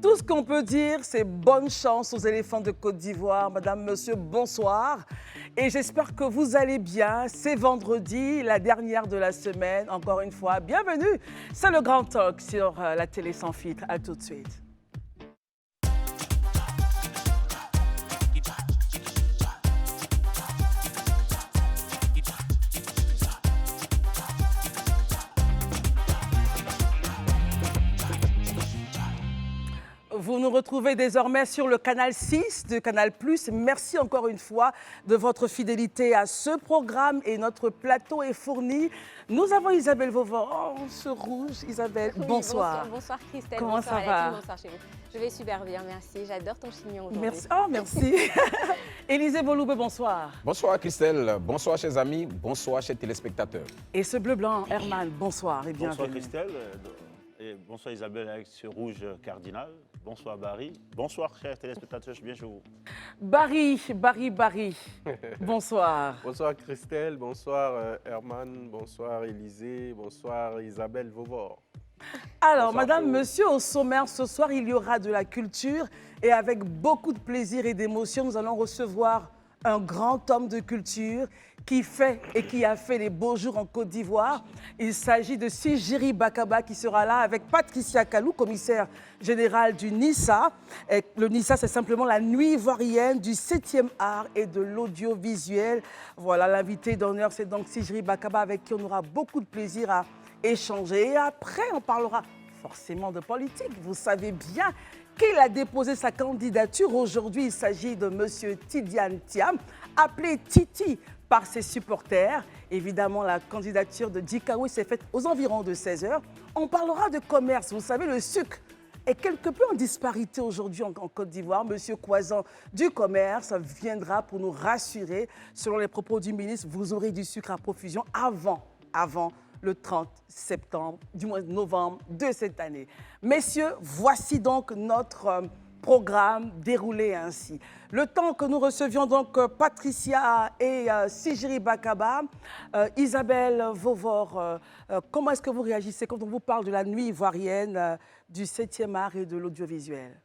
Tout ce qu'on peut dire, c'est bonne chance aux éléphants de Côte d'Ivoire. Madame, monsieur, bonsoir. Et j'espère que vous allez bien. C'est vendredi, la dernière de la semaine. Encore une fois, bienvenue. C'est le Grand Talk sur la télé sans filtre. À tout de suite. Vous nous retrouvez désormais sur le canal 6 de Canal+. Merci encore une fois de votre fidélité à ce programme et notre plateau est fourni. Nous avons Isabelle Vauvor, oh, ce rouge. Isabelle, oui, bonsoir. Bonsoir Christelle. Comment bonsoir ça va? Bonsoir chez vous. Je vais super bien, merci. J'adore ton chignon aujourd'hui. Merci. Oh, merci. Élisée Boloube, bonsoir. Bonsoir Christelle, bonsoir chers amis, bonsoir chers téléspectateurs. Et ce bleu-blanc, Herman, bonsoir et bienvenue. Bonsoir Christelle, et bonsoir Isabelle avec ce rouge cardinal. Bonsoir Barry, bonsoir chers téléspectateurs, je suis bien chez vous. Barry, bonsoir. Bonsoir Christelle, bonsoir Herman, bonsoir Élisée, bonsoir Isabelle Vauvor. Alors, Bonsoir madame, monsieur, au sommaire, ce soir, il y aura de la culture et avec beaucoup de plaisir et d'émotion, nous allons recevoir un grand homme de culture qui fait et qui a fait les beaux jours en Côte d'Ivoire. Il s'agit de Sidjiri Bakaba qui sera là avec Patricia Kalou, commissaire générale du NISA. Et le NISA, c'est simplement la nuit ivoirienne du 7e art et de l'audiovisuel. Voilà, l'invité d'honneur, c'est donc Sidjiri Bakaba avec qui on aura beaucoup de plaisir à échanger. Et après, on parlera forcément de politique. Vous savez bien qu'il a déposé sa candidature. Aujourd'hui, il s'agit de M. Tidiane Thiam, appelé Titi par ses supporters. Évidemment, la candidature de Dikawi s'est faite aux environs de 16 h. On parlera de commerce. Vous savez, le sucre est quelque peu en disparité aujourd'hui en Côte d'Ivoire. M. Coisan du commerce viendra pour nous rassurer. Selon les propos du ministre, vous aurez du sucre à profusion avant le 30 septembre, du mois de novembre de cette année. Messieurs, voici donc notre programme déroulé ainsi. Le temps que nous recevions donc Patricia et Sidjiri Bakaba, Isabelle Vauvor, comment est-ce que vous réagissez quand on vous parle de la nuit ivoirienne du 7e art et de l'audiovisuel?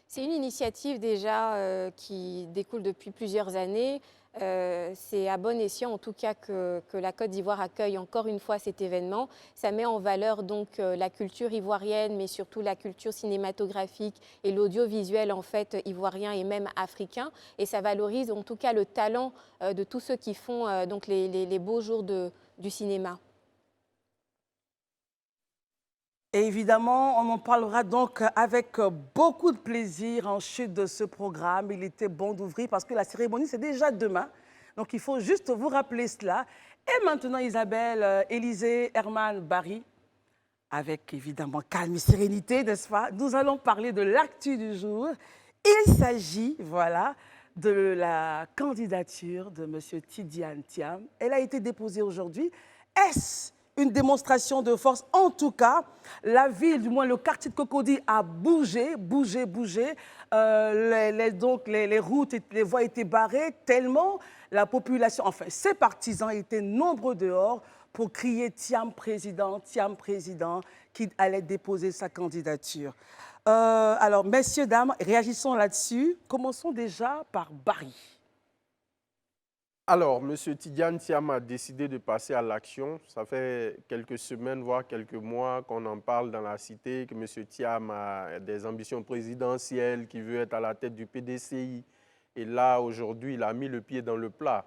C'est une initiative déjà qui découle depuis plusieurs années. C'est à bon escient en tout cas que la Côte d'Ivoire accueille encore une fois cet événement. Ça met en valeur donc la culture ivoirienne, mais surtout la culture cinématographique et l'audiovisuel en fait ivoirien et même africain. Et ça valorise en tout cas le talent de tous ceux qui font donc les beaux jours du cinéma. Et évidemment, on en parlera donc avec beaucoup de plaisir en chute de ce programme. Il était bon d'ouvrir parce que la cérémonie, c'est déjà demain. Donc, il faut juste vous rappeler cela. Et maintenant, Isabelle, Élisée, Herman, Barry, avec évidemment calme et sérénité, n'est-ce pas? Nous allons parler de l'actu du jour. Il s'agit, voilà, de la candidature de M. Tidiane Thiam. Elle a été déposée aujourd'hui. Est-ce une démonstration de force? En tout cas, la ville, du moins le quartier de Cocody a bougé. Les routes et les voies étaient barrées tellement la population, enfin ses partisans étaient nombreux dehors pour crier Thiam président, qui allait déposer sa candidature. Alors, messieurs, dames, réagissons là-dessus. Commençons déjà par Barry. Alors, M. Tidiane Thiam a décidé de passer à l'action. Ça fait quelques semaines, voire quelques mois qu'on en parle dans la cité, que M. Thiam a des ambitions présidentielles, qu'il veut être à la tête du PDCI. Et là, aujourd'hui, il a mis le pied dans le plat.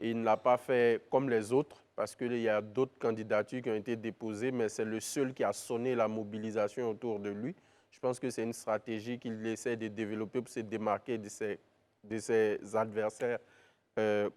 Et il ne l'a pas fait comme les autres, parce qu'il y a d'autres candidatures qui ont été déposées, mais c'est le seul qui a sonné la mobilisation autour de lui. Je pense que c'est une stratégie qu'il essaie de développer pour se démarquer de ses adversaires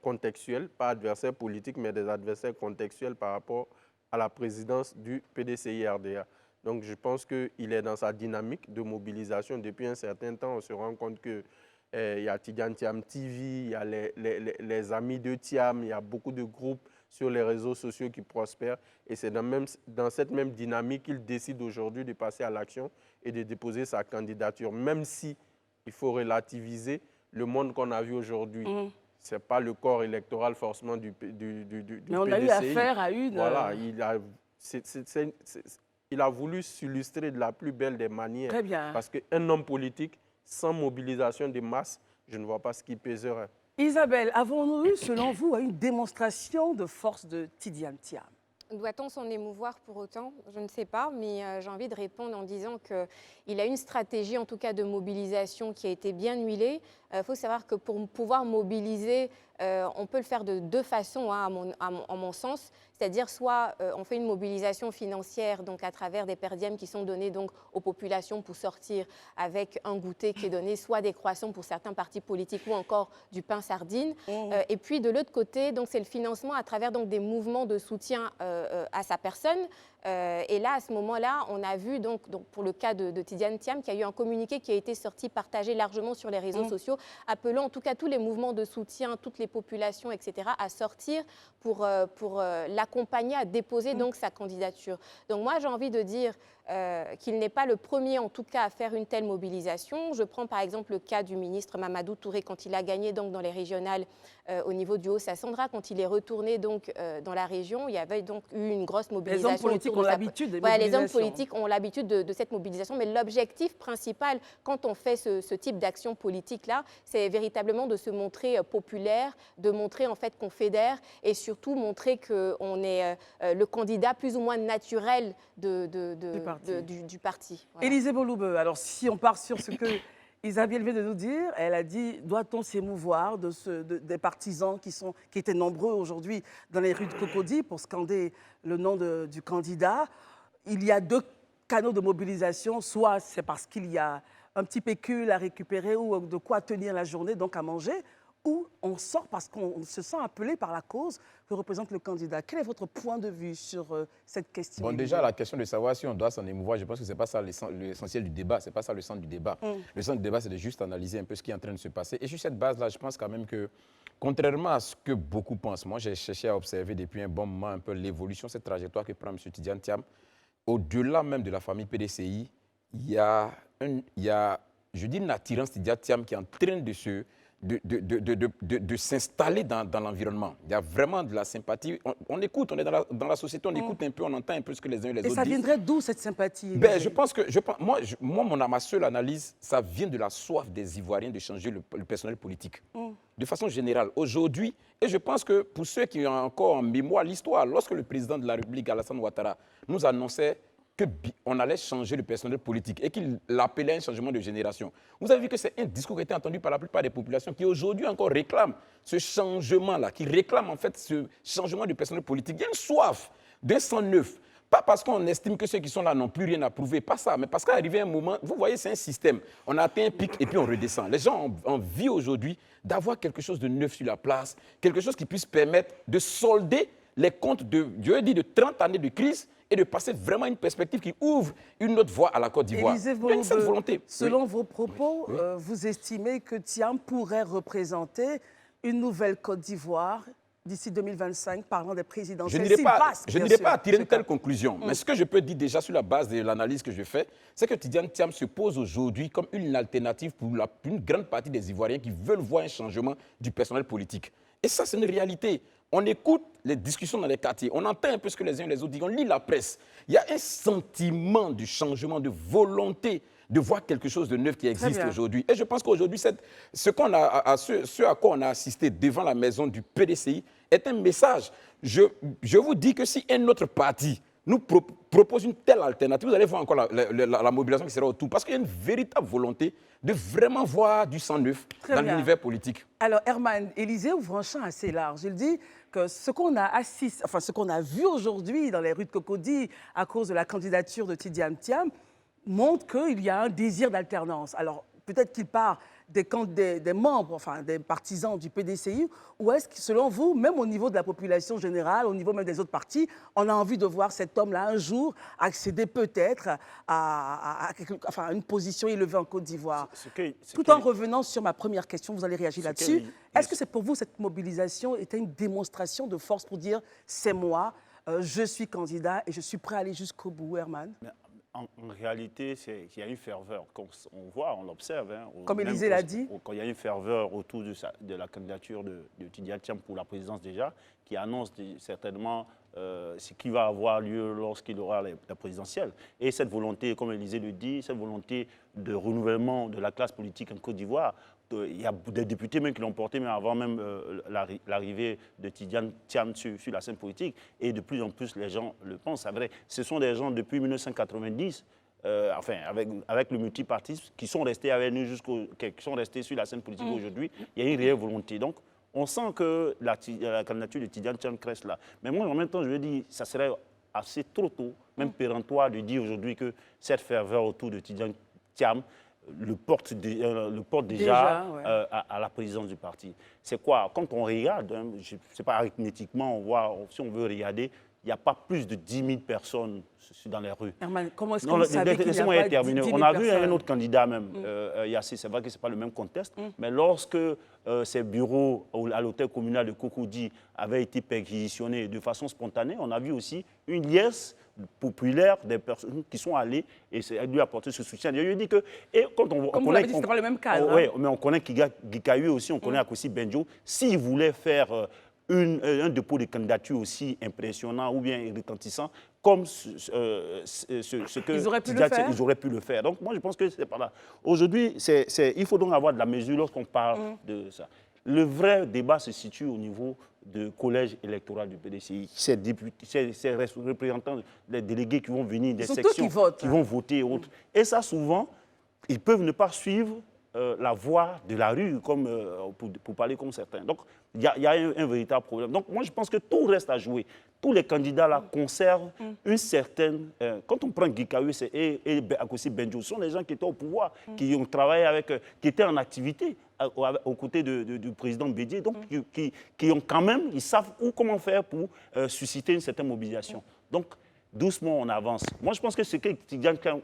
contextuels, pas adversaires politiques, mais des adversaires contextuels par rapport à la présidence du PDCI-RDA. Donc je pense qu'il est dans sa dynamique de mobilisation depuis un certain temps. On se rend compte qu'il y a Tidiane Thiam TV, il y a les amis de Thiam, il y a beaucoup de groupes sur les réseaux sociaux qui prospèrent. Et c'est dans cette même dynamique qu'il décide aujourd'hui de passer à l'action et de déposer sa candidature. Même si il faut relativiser le monde qu'on a vu aujourd'hui. Ce n'est pas le corps électoral forcément du PDCI. Mais on a eu affaire à une... Voilà, il a voulu s'illustrer de la plus belle des manières. Très bien. Parce qu'un homme politique, sans mobilisation de masse, je ne vois pas ce qui pèserait. Isabelle, avons-nous eu, selon vous, une démonstration de force de Tidiane Thiam? Doit-on s'en émouvoir pour autant? Je ne sais pas, mais j'ai envie de répondre en disant qu'il a une stratégie, en tout cas de mobilisation, qui a été bien huilée. Il faut savoir que pour pouvoir mobiliser, on peut le faire de deux façons, hein, en mon sens. C'est-à-dire soit on fait une mobilisation financière donc à travers des per diem qui sont donnés donc aux populations pour sortir avec un goûter qui est donné, soit des croissants pour certains partis politiques ou encore du pain sardine. Et puis de l'autre côté, donc c'est le financement à travers donc des mouvements de soutien à sa personne. Et là, à ce moment-là, on a vu donc pour le cas de Tidiane Thiam qu'il y a eu un communiqué qui a été sorti, partagé largement sur les réseaux sociaux, appelant en tout cas tous les mouvements de soutien, toutes les populations, etc., à sortir pour l'accompagner à déposer donc sa candidature. Donc moi, j'ai envie de dire qu'il n'est pas le premier, en tout cas, à faire une telle mobilisation. Je prends par exemple le cas du ministre Mamadou Touré quand il a gagné donc dans les régionales au niveau du Haut-Sassandra, quand il est retourné donc dans la région, il y avait donc eu une grosse mobilisation. Les hommes politiques ont l'habitude des voilà, mobilisations. les hommes politiques ont l'habitude de cette mobilisation, mais l'objectif principal quand on fait ce type d'action politique-là, c'est véritablement de se montrer populaire, de montrer en fait qu'on fédère et surtout montrer qu'on est le candidat plus ou moins naturel du parti. Voilà. Élisée Boloube, alors si on part sur ce que Isabelle vient de nous dire, elle a dit, doit-on s'émouvoir des partisans qui étaient nombreux aujourd'hui dans les rues de Cocody pour scander le nom du candidat? Il y a deux canaux de mobilisation, soit c'est parce qu'il y a un petit pécule à récupérer ou de quoi tenir la journée, donc à manger, ou on sort parce qu'on se sent appelé par la cause que représente le candidat. Quel est votre point de vue sur cette question? Bon, déjà, la question de savoir si on doit s'en émouvoir, je pense que ce n'est pas ça l'essentiel du débat, ce n'est pas ça le centre du débat. Le centre du débat, c'est de juste analyser un peu ce qui est en train de se passer. Et sur cette base-là, je pense quand même que, contrairement à ce que beaucoup pensent, moi j'ai cherché à observer depuis un bon moment un peu l'évolution, cette trajectoire que prend M. Tidiane Thiam. Au-delà même de la famille PDCI, il y a, je dis, une attirance Tidiane Thiam qui est en train de s'installer dans l'environnement. Il y a vraiment de la sympathie. On écoute, on est dans la société, on écoute un peu, on entend un peu ce que les uns et les autres disent. Et ça viendrait d'où cette sympathie? Je pense que, ma seule analyse, ça vient de la soif des Ivoiriens de changer le personnel politique. De façon générale, aujourd'hui, et je pense que pour ceux qui ont encore en mémoire l'histoire, lorsque le président de la République, Alassane Ouattara, nous annonçait qu'on allait changer le personnel politique et qu'il l'appelait un changement de génération. Vous avez vu que c'est un discours qui a été entendu par la plupart des populations qui aujourd'hui encore réclament ce changement-là, qui réclament en fait ce changement du personnel politique. Il y a une soif d'un sang neuf. Pas parce qu'on estime que ceux qui sont là n'ont plus rien à prouver, pas ça, mais parce qu'à arriver un moment, vous voyez, c'est un système. On a atteint un pic et puis on redescend. Les gens ont envie aujourd'hui d'avoir quelque chose de neuf sur la place, quelque chose qui puisse permettre de solder les comptes de 30 années de crise et de passer vraiment une perspective qui ouvre une autre voie à la Côte d'Ivoire. Élisée Il y a cette volonté. Selon vos propos, vous estimez que Thiam pourrait représenter une nouvelle Côte d'Ivoire d'ici 2025, parlant des présidentielles. Je n'irai pas à tirer une telle conclusion. Mais ce que je peux dire déjà sur la base de l'analyse que je fais, c'est que Tidiane Thiam se pose aujourd'hui comme une alternative pour une grande partie des Ivoiriens qui veulent voir un changement du personnel politique. Et ça, c'est une réalité. On écoute les discussions dans les quartiers, on entend un peu ce que les uns et les autres disent, on lit la presse. Il y a un sentiment de changement, de volonté de voir quelque chose de neuf qui existe aujourd'hui. Et je pense qu'aujourd'hui, ce à quoi on a assisté devant la maison du PDCI est un message. Je vous dis que si un autre parti nous propose une telle alternative, vous allez voir encore la mobilisation qui sera autour. Parce qu'il y a une véritable volonté de vraiment voir du sang neuf dans l'univers politique. Alors, Herman, Élisée ouvre un champ assez large. Il dit que ce qu'on a vu aujourd'hui dans les rues de Cocody à cause de la candidature de Tidiane Thiam montre qu'il y a un désir d'alternance. Alors, peut-être qu'il part des membres, enfin des partisans du PDCI, ou est-ce que, selon vous, même au niveau de la population générale, au niveau même des autres partis, on a envie de voir cet homme-là un jour accéder peut-être à une position élevée en Côte d'Ivoire? Tout en revenant sur ma première question, vous allez réagir là-dessus. Est-ce que c'est pour vous, cette mobilisation était une démonstration de force pour dire « c'est moi, je suis candidat et je suis prêt à aller jusqu'au bout », Herman? En réalité, il y a une ferveur. On voit, on l'observe. Hein, comme Élisée l'a dit. Quand il y a une ferveur autour de la candidature de Tidiane Thiam pour la présidence déjà, qui annonce certainement ce qui va avoir lieu lorsqu'il aura la présidentielle. Et cette volonté, comme Élysée le dit, cette volonté de renouvellement de la classe politique en Côte d'Ivoire, il y a des députés même qui l'ont porté, mais avant même l'arrivée de Tidjane Thiam sur la scène politique. Et de plus en plus, les gens le pensent. C'est vrai, ce sont des gens depuis 1990, avec le multipartisme, qui sont restés avec nous qui sont restés sur la scène politique aujourd'hui. Il y a une réelle volonté. Donc, on sent que la candidature de Tidjane Thiam crèche là. Mais moi, en même temps, je veux dire, ça serait assez trop tôt, même péremptoire, de dire aujourd'hui que cette ferveur autour de Tidjane Thiam le porte déjà ouais. à la présidence du parti. C'est quoi? Quand on regarde, hein, je ne sais pas, arithmétiquement, on voit, si on veut regarder, il n'y a pas plus de 10 000 personnes dans les rues. Herman, comment est-ce que vous savez qu'il n'y a Laissez-moi pas terminer. 10 000 On a vu personnes? un autre candidat même, Yassé, c'est vrai que ce n'est pas le même contexte, mais lorsque ces bureaux à l'hôtel communal de Cocody avaient été perquisitionnés de façon spontanée, on a vu aussi une liesse populaire des personnes qui sont allées et lui apporter ce soutien. Je lui dis que, et quand on Comme vous connaît, l'avez dit, c'était pas le même cadre. oui, mais on connaît Gikayu aussi, on connaît Akossi Benjo. S'il voulait faire un dépôt de candidature aussi impressionnant ou bien retentissant, comme ce que Ils auraient pu le faire. ils auraient pu le faire. Donc moi, je pense que c'est pas là. Aujourd'hui, il faut donc avoir de la mesure lorsqu'on parle de ça. Le vrai débat se situe au niveau du collège électoral du PDCI. Ces représentants, les délégués qui vont venir des sections, qui vont voter et autres. Et ça, souvent, ils peuvent ne pas suivre la voie de la rue, comme, pour parler comme certains. Donc, il y a un véritable problème. Donc, moi, je pense que tout reste à jouer. Tous les candidats là conservent une certaine... quand on prend Gikayu et Akossi Benjo, ce sont des gens qui étaient au pouvoir, qui ont travaillé avec... qui étaient en activité aux côtés du président Bédié, donc qui ont quand même... Ils savent comment faire pour susciter une certaine mobilisation. Donc, doucement, on avance. Moi, je pense que ce que Tidjane Thiam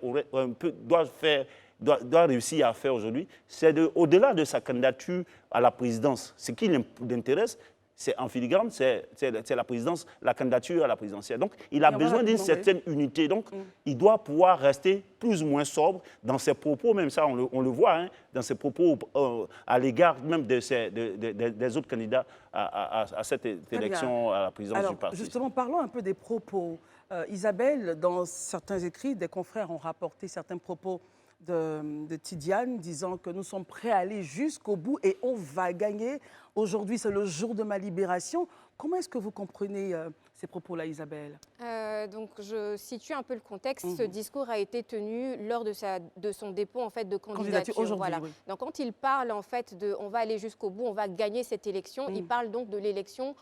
doit réussir à faire aujourd'hui, c'est au-delà de sa candidature à la présidence, ce qui l'intéresse, c'est en filigrane, c'est la présidence, la candidature à la présidentielle. Donc, il a besoin d'une certaine unité. Donc, il doit pouvoir rester plus ou moins sobre dans ses propos, même ça, on le voit, hein, dans ses propos à l'égard même des autres candidats à cette élection à la présidence du parti. Justement, parlons un peu des propos. Isabelle, dans certains écrits, des confrères ont rapporté certains propos de Tidjane, disant que nous sommes prêts à aller jusqu'au bout et on va gagner. Aujourd'hui, c'est le jour de ma libération. Comment est-ce que vous comprenez ces propos-là, Isabelle? Donc, je situe un peu le contexte. Ce discours a été tenu lors de son dépôt en fait, de candidature. Voilà. Oui. Donc, quand il parle en fait de « on va aller jusqu'au bout, on va gagner cette élection », il parle donc de l'élection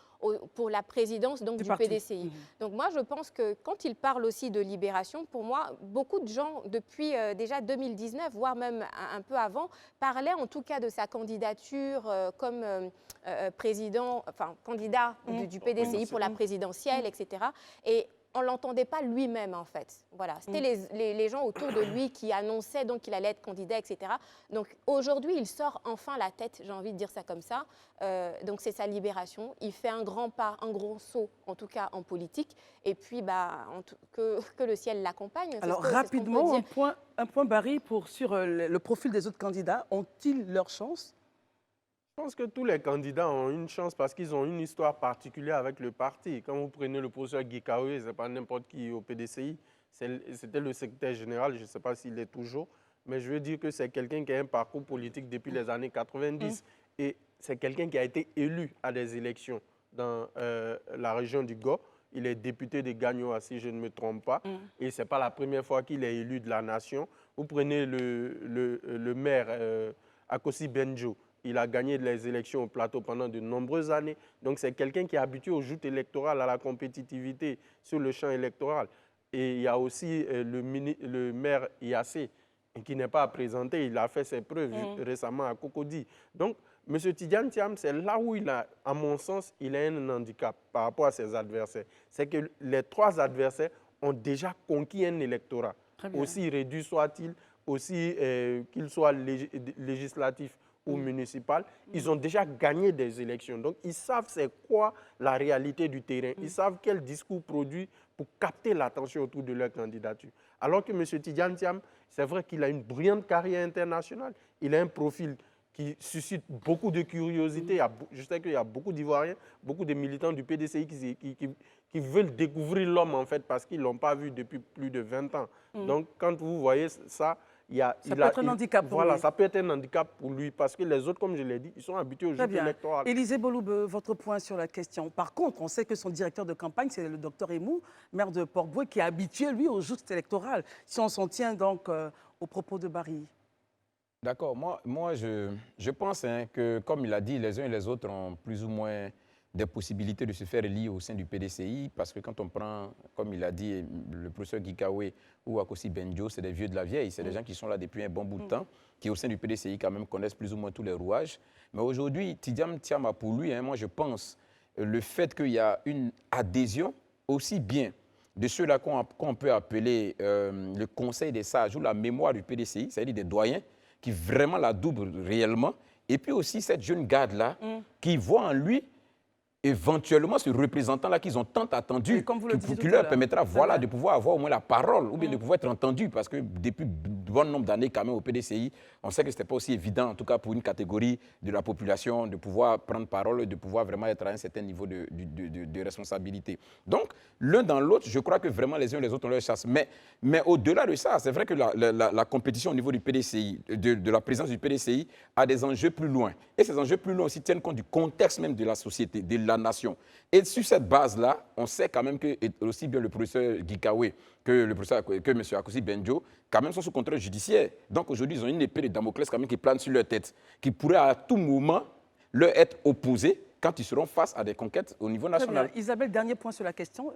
pour la présidence donc, du PDCI. Donc, moi, je pense que quand il parle aussi de libération, pour moi, beaucoup de gens, depuis déjà 2019, voire même un peu avant, parlaient en tout cas de sa candidature comme candidat du PDCI pour la présidentielle, etc. Et on ne l'entendait pas lui-même, en fait. Voilà. C'était les gens autour de lui qui annonçaient donc qu'il allait être candidat, etc. Donc aujourd'hui, il sort enfin la tête, j'ai envie de dire ça comme ça. Donc c'est sa libération. Il fait un grand pas, un gros saut, en tout cas en politique. Et puis, que le ciel l'accompagne. Alors rapidement, un point Barry sur le profil des autres candidats. Ont-ils leur chance? Je pense que tous les candidats ont une chance parce qu'ils ont une histoire particulière avec le parti. Quand vous prenez le professeur Gikawe, ce n'est pas n'importe qui au PDCI, c'était le secrétaire général, je ne sais pas s'il est toujours, mais je veux dire que c'est quelqu'un qui a un parcours politique depuis les années 90 et c'est quelqu'un qui a été élu à des élections dans la région du Go. Il est député de Gagnoa, si je ne me trompe pas, et ce n'est pas la première fois qu'il est élu de la nation. Vous prenez le maire Akossi Benjo. Il a gagné les élections au plateau pendant de nombreuses années. Donc, c'est quelqu'un qui est habitué aux joutes électorales, à la compétitivité sur le champ électoral. Et il y a aussi le maire Yassé, qui n'est pas à présenter. Il a fait ses preuves récemment à Cocody. Donc, M. Tidjane Thiam, c'est là où à mon sens, il a un handicap par rapport à ses adversaires. C'est que les trois adversaires ont déjà conquis un électorat. Aussi réduit soit-il, aussi qu'il soit législatif ou municipal, ils ont déjà gagné des élections. Donc, ils savent c'est quoi la réalité du terrain. Ils savent quel discours produit pour capter l'attention autour de leur candidature. Alors que M. Tidjane Thiam, c'est vrai qu'il a une brillante carrière internationale. Il a un profil qui suscite beaucoup de curiosité. Je sais qu'il y a beaucoup d'Ivoiriens, beaucoup de militants du PDCI qui veulent découvrir l'homme, en fait, parce qu'ils ne l'ont pas vu depuis plus de 20 ans. Donc, quand vous voyez ça, ça peut être un handicap pour lui. Voilà, ça peut être un handicap pour lui, parce que les autres, comme je l'ai dit, ils sont habitués au jeu électoral. Élisée Boloube, votre point sur la question. Par contre, on sait que son directeur de campagne, c'est le docteur Emou, maire de Port-Bouët, qui est habitué, lui, au joute électoral, si on s'en tient donc aux propos de Barry. D'accord. Moi je pense que, comme il a dit, les uns et les autres ont plus ou moins des possibilités de se faire élire au sein du PDCI, parce que quand on prend, comme il a dit, le professeur Gikawe ou Akosi Benjo, c'est des vieux de la vieille, c'est des gens qui sont là depuis un bon bout de temps, qui au sein du PDCI quand même connaissent plus ou moins tous les rouages. Mais aujourd'hui, Tidiane Tiama, pour lui, moi je pense, le fait qu'il y a une adhésion aussi bien de ceux-là qu'on peut appeler le Conseil des sages ou la mémoire du PDCI, c'est-à-dire des doyens, qui vraiment la double réellement, et puis aussi cette jeune garde-là qui voit en lui éventuellement ce représentant-là qu'ils ont tant attendu, qui leur permettra de pouvoir avoir au moins la parole, ou bien de pouvoir être entendu, parce que depuis bon nombre d'années quand même au PDCI, on sait que ce n'était pas aussi évident, en tout cas pour une catégorie de la population, de pouvoir prendre parole, de pouvoir vraiment être à un certain niveau de responsabilité. Donc, l'un dans l'autre, je crois que vraiment les uns et les autres ont leur chasse. Mais au-delà de ça, c'est vrai que la compétition au niveau du PDCI, de la présence du PDCI, a des enjeux plus loin. Et ces enjeux plus loin aussi tiennent compte du contexte même de la société, de la nation. Et sur cette base-là, on sait quand même que aussi bien le professeur Gikawe que M. Akosi Benjo, quand même sont sous contrôle judiciaire. Donc aujourd'hui, ils ont une épée de Damoclès quand même qui plane sur leur tête, qui pourrait à tout moment leur être opposée quand ils seront face à des conquêtes au niveau national. Isabelle, dernier point sur la question.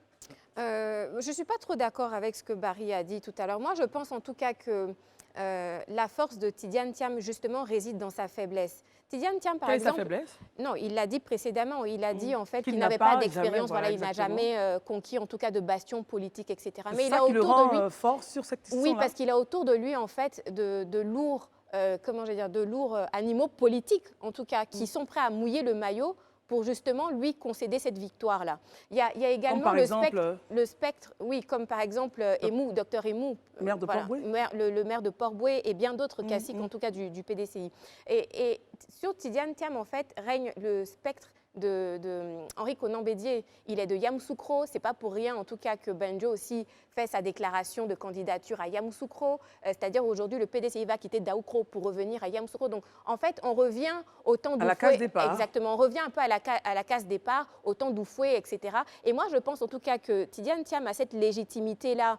Je ne suis pas trop d'accord avec ce que Barry a dit tout à l'heure. Moi, je pense en tout cas que la force de Tidiane Thiam, justement, réside dans sa faiblesse. Tidiane Thiam, par exemple... Quelle est sa faiblesse? Non, il l'a dit précédemment. Il a dit, en fait, qu'il n'avait pas d'expérience. Voilà, il n'a jamais conquis, en tout cas, de bastion politique, etc. Mais il a autour de lui fort sur cette question-là. Oui, parce qu'il a autour de lui, en fait, de lourds, de lourds animaux politiques, en tout cas, qui sont prêts à mouiller le maillot pour justement lui concéder cette victoire-là. Il y a également le spectre, oui, comme par exemple Emou, docteur Emou, maire de Port-Bouët, le maire de Port-Bouët et bien d'autres caciques, en tout cas du PDCI. Et sur Tidiane Thiam, en fait, règne le spectre de Henri Konan Bédié. Il est de Yamoussoukro. C'est pas pour rien, en tout cas, que Benjo aussi fait sa déclaration de candidature à Yamoussoukro. C'est-à-dire aujourd'hui, le PDCI va quitter Daoukro pour revenir à Yamoussoukro. Donc, en fait, on revient au temps d'Oufoué. À la case départ. Exactement. On revient un peu à la case départ, au temps d'Oufoué, etc. Et moi, je pense en tout cas que Tidiane Thiam a cette légitimité-là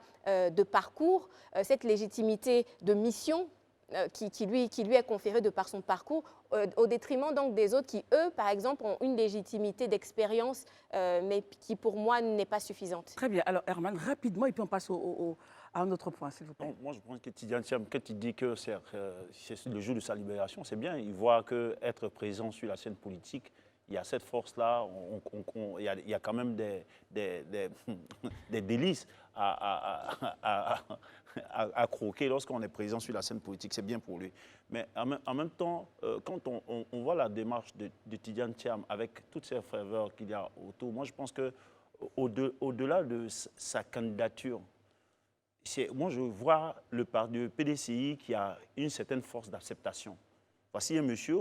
de parcours, cette légitimité de mission qui lui est conférée de par son parcours, au détriment donc des autres qui, eux, par exemple, ont une légitimité d'expérience, mais qui, pour moi, n'est pas suffisante. Très bien. Alors, Herman, rapidement, et puis on passe à un autre point, s'il vous plaît. Moi, je pense que Tidiane Thiam, quand il dit que c'est le jour de sa libération, c'est bien. Il voit qu'être présent sur la scène politique, il y a cette force-là, il y a quand même des délices à croquer lorsqu'on est présent sur la scène politique. C'est bien pour lui. Mais en même temps, quand on voit la démarche de Tidiane Thiam avec toutes ces faveurs qu'il y a autour, moi je pense qu'au-delà de sa candidature, moi je vois le PDCI qui a une certaine force d'acceptation. Voici un monsieur,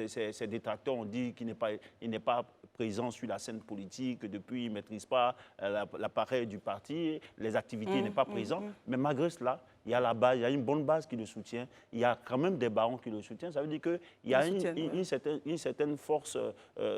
ses détracteurs ont dit qu'il n'est pas présent sur la scène politique, depuis il ne maîtrise pas l'appareil du parti, les activités, il n'est pas présent. Mais malgré cela, il y a la base, il y a une bonne base qui le soutient, il y a quand même des barons qui le soutiennent. Ça veut dire qu'il y a une certaine force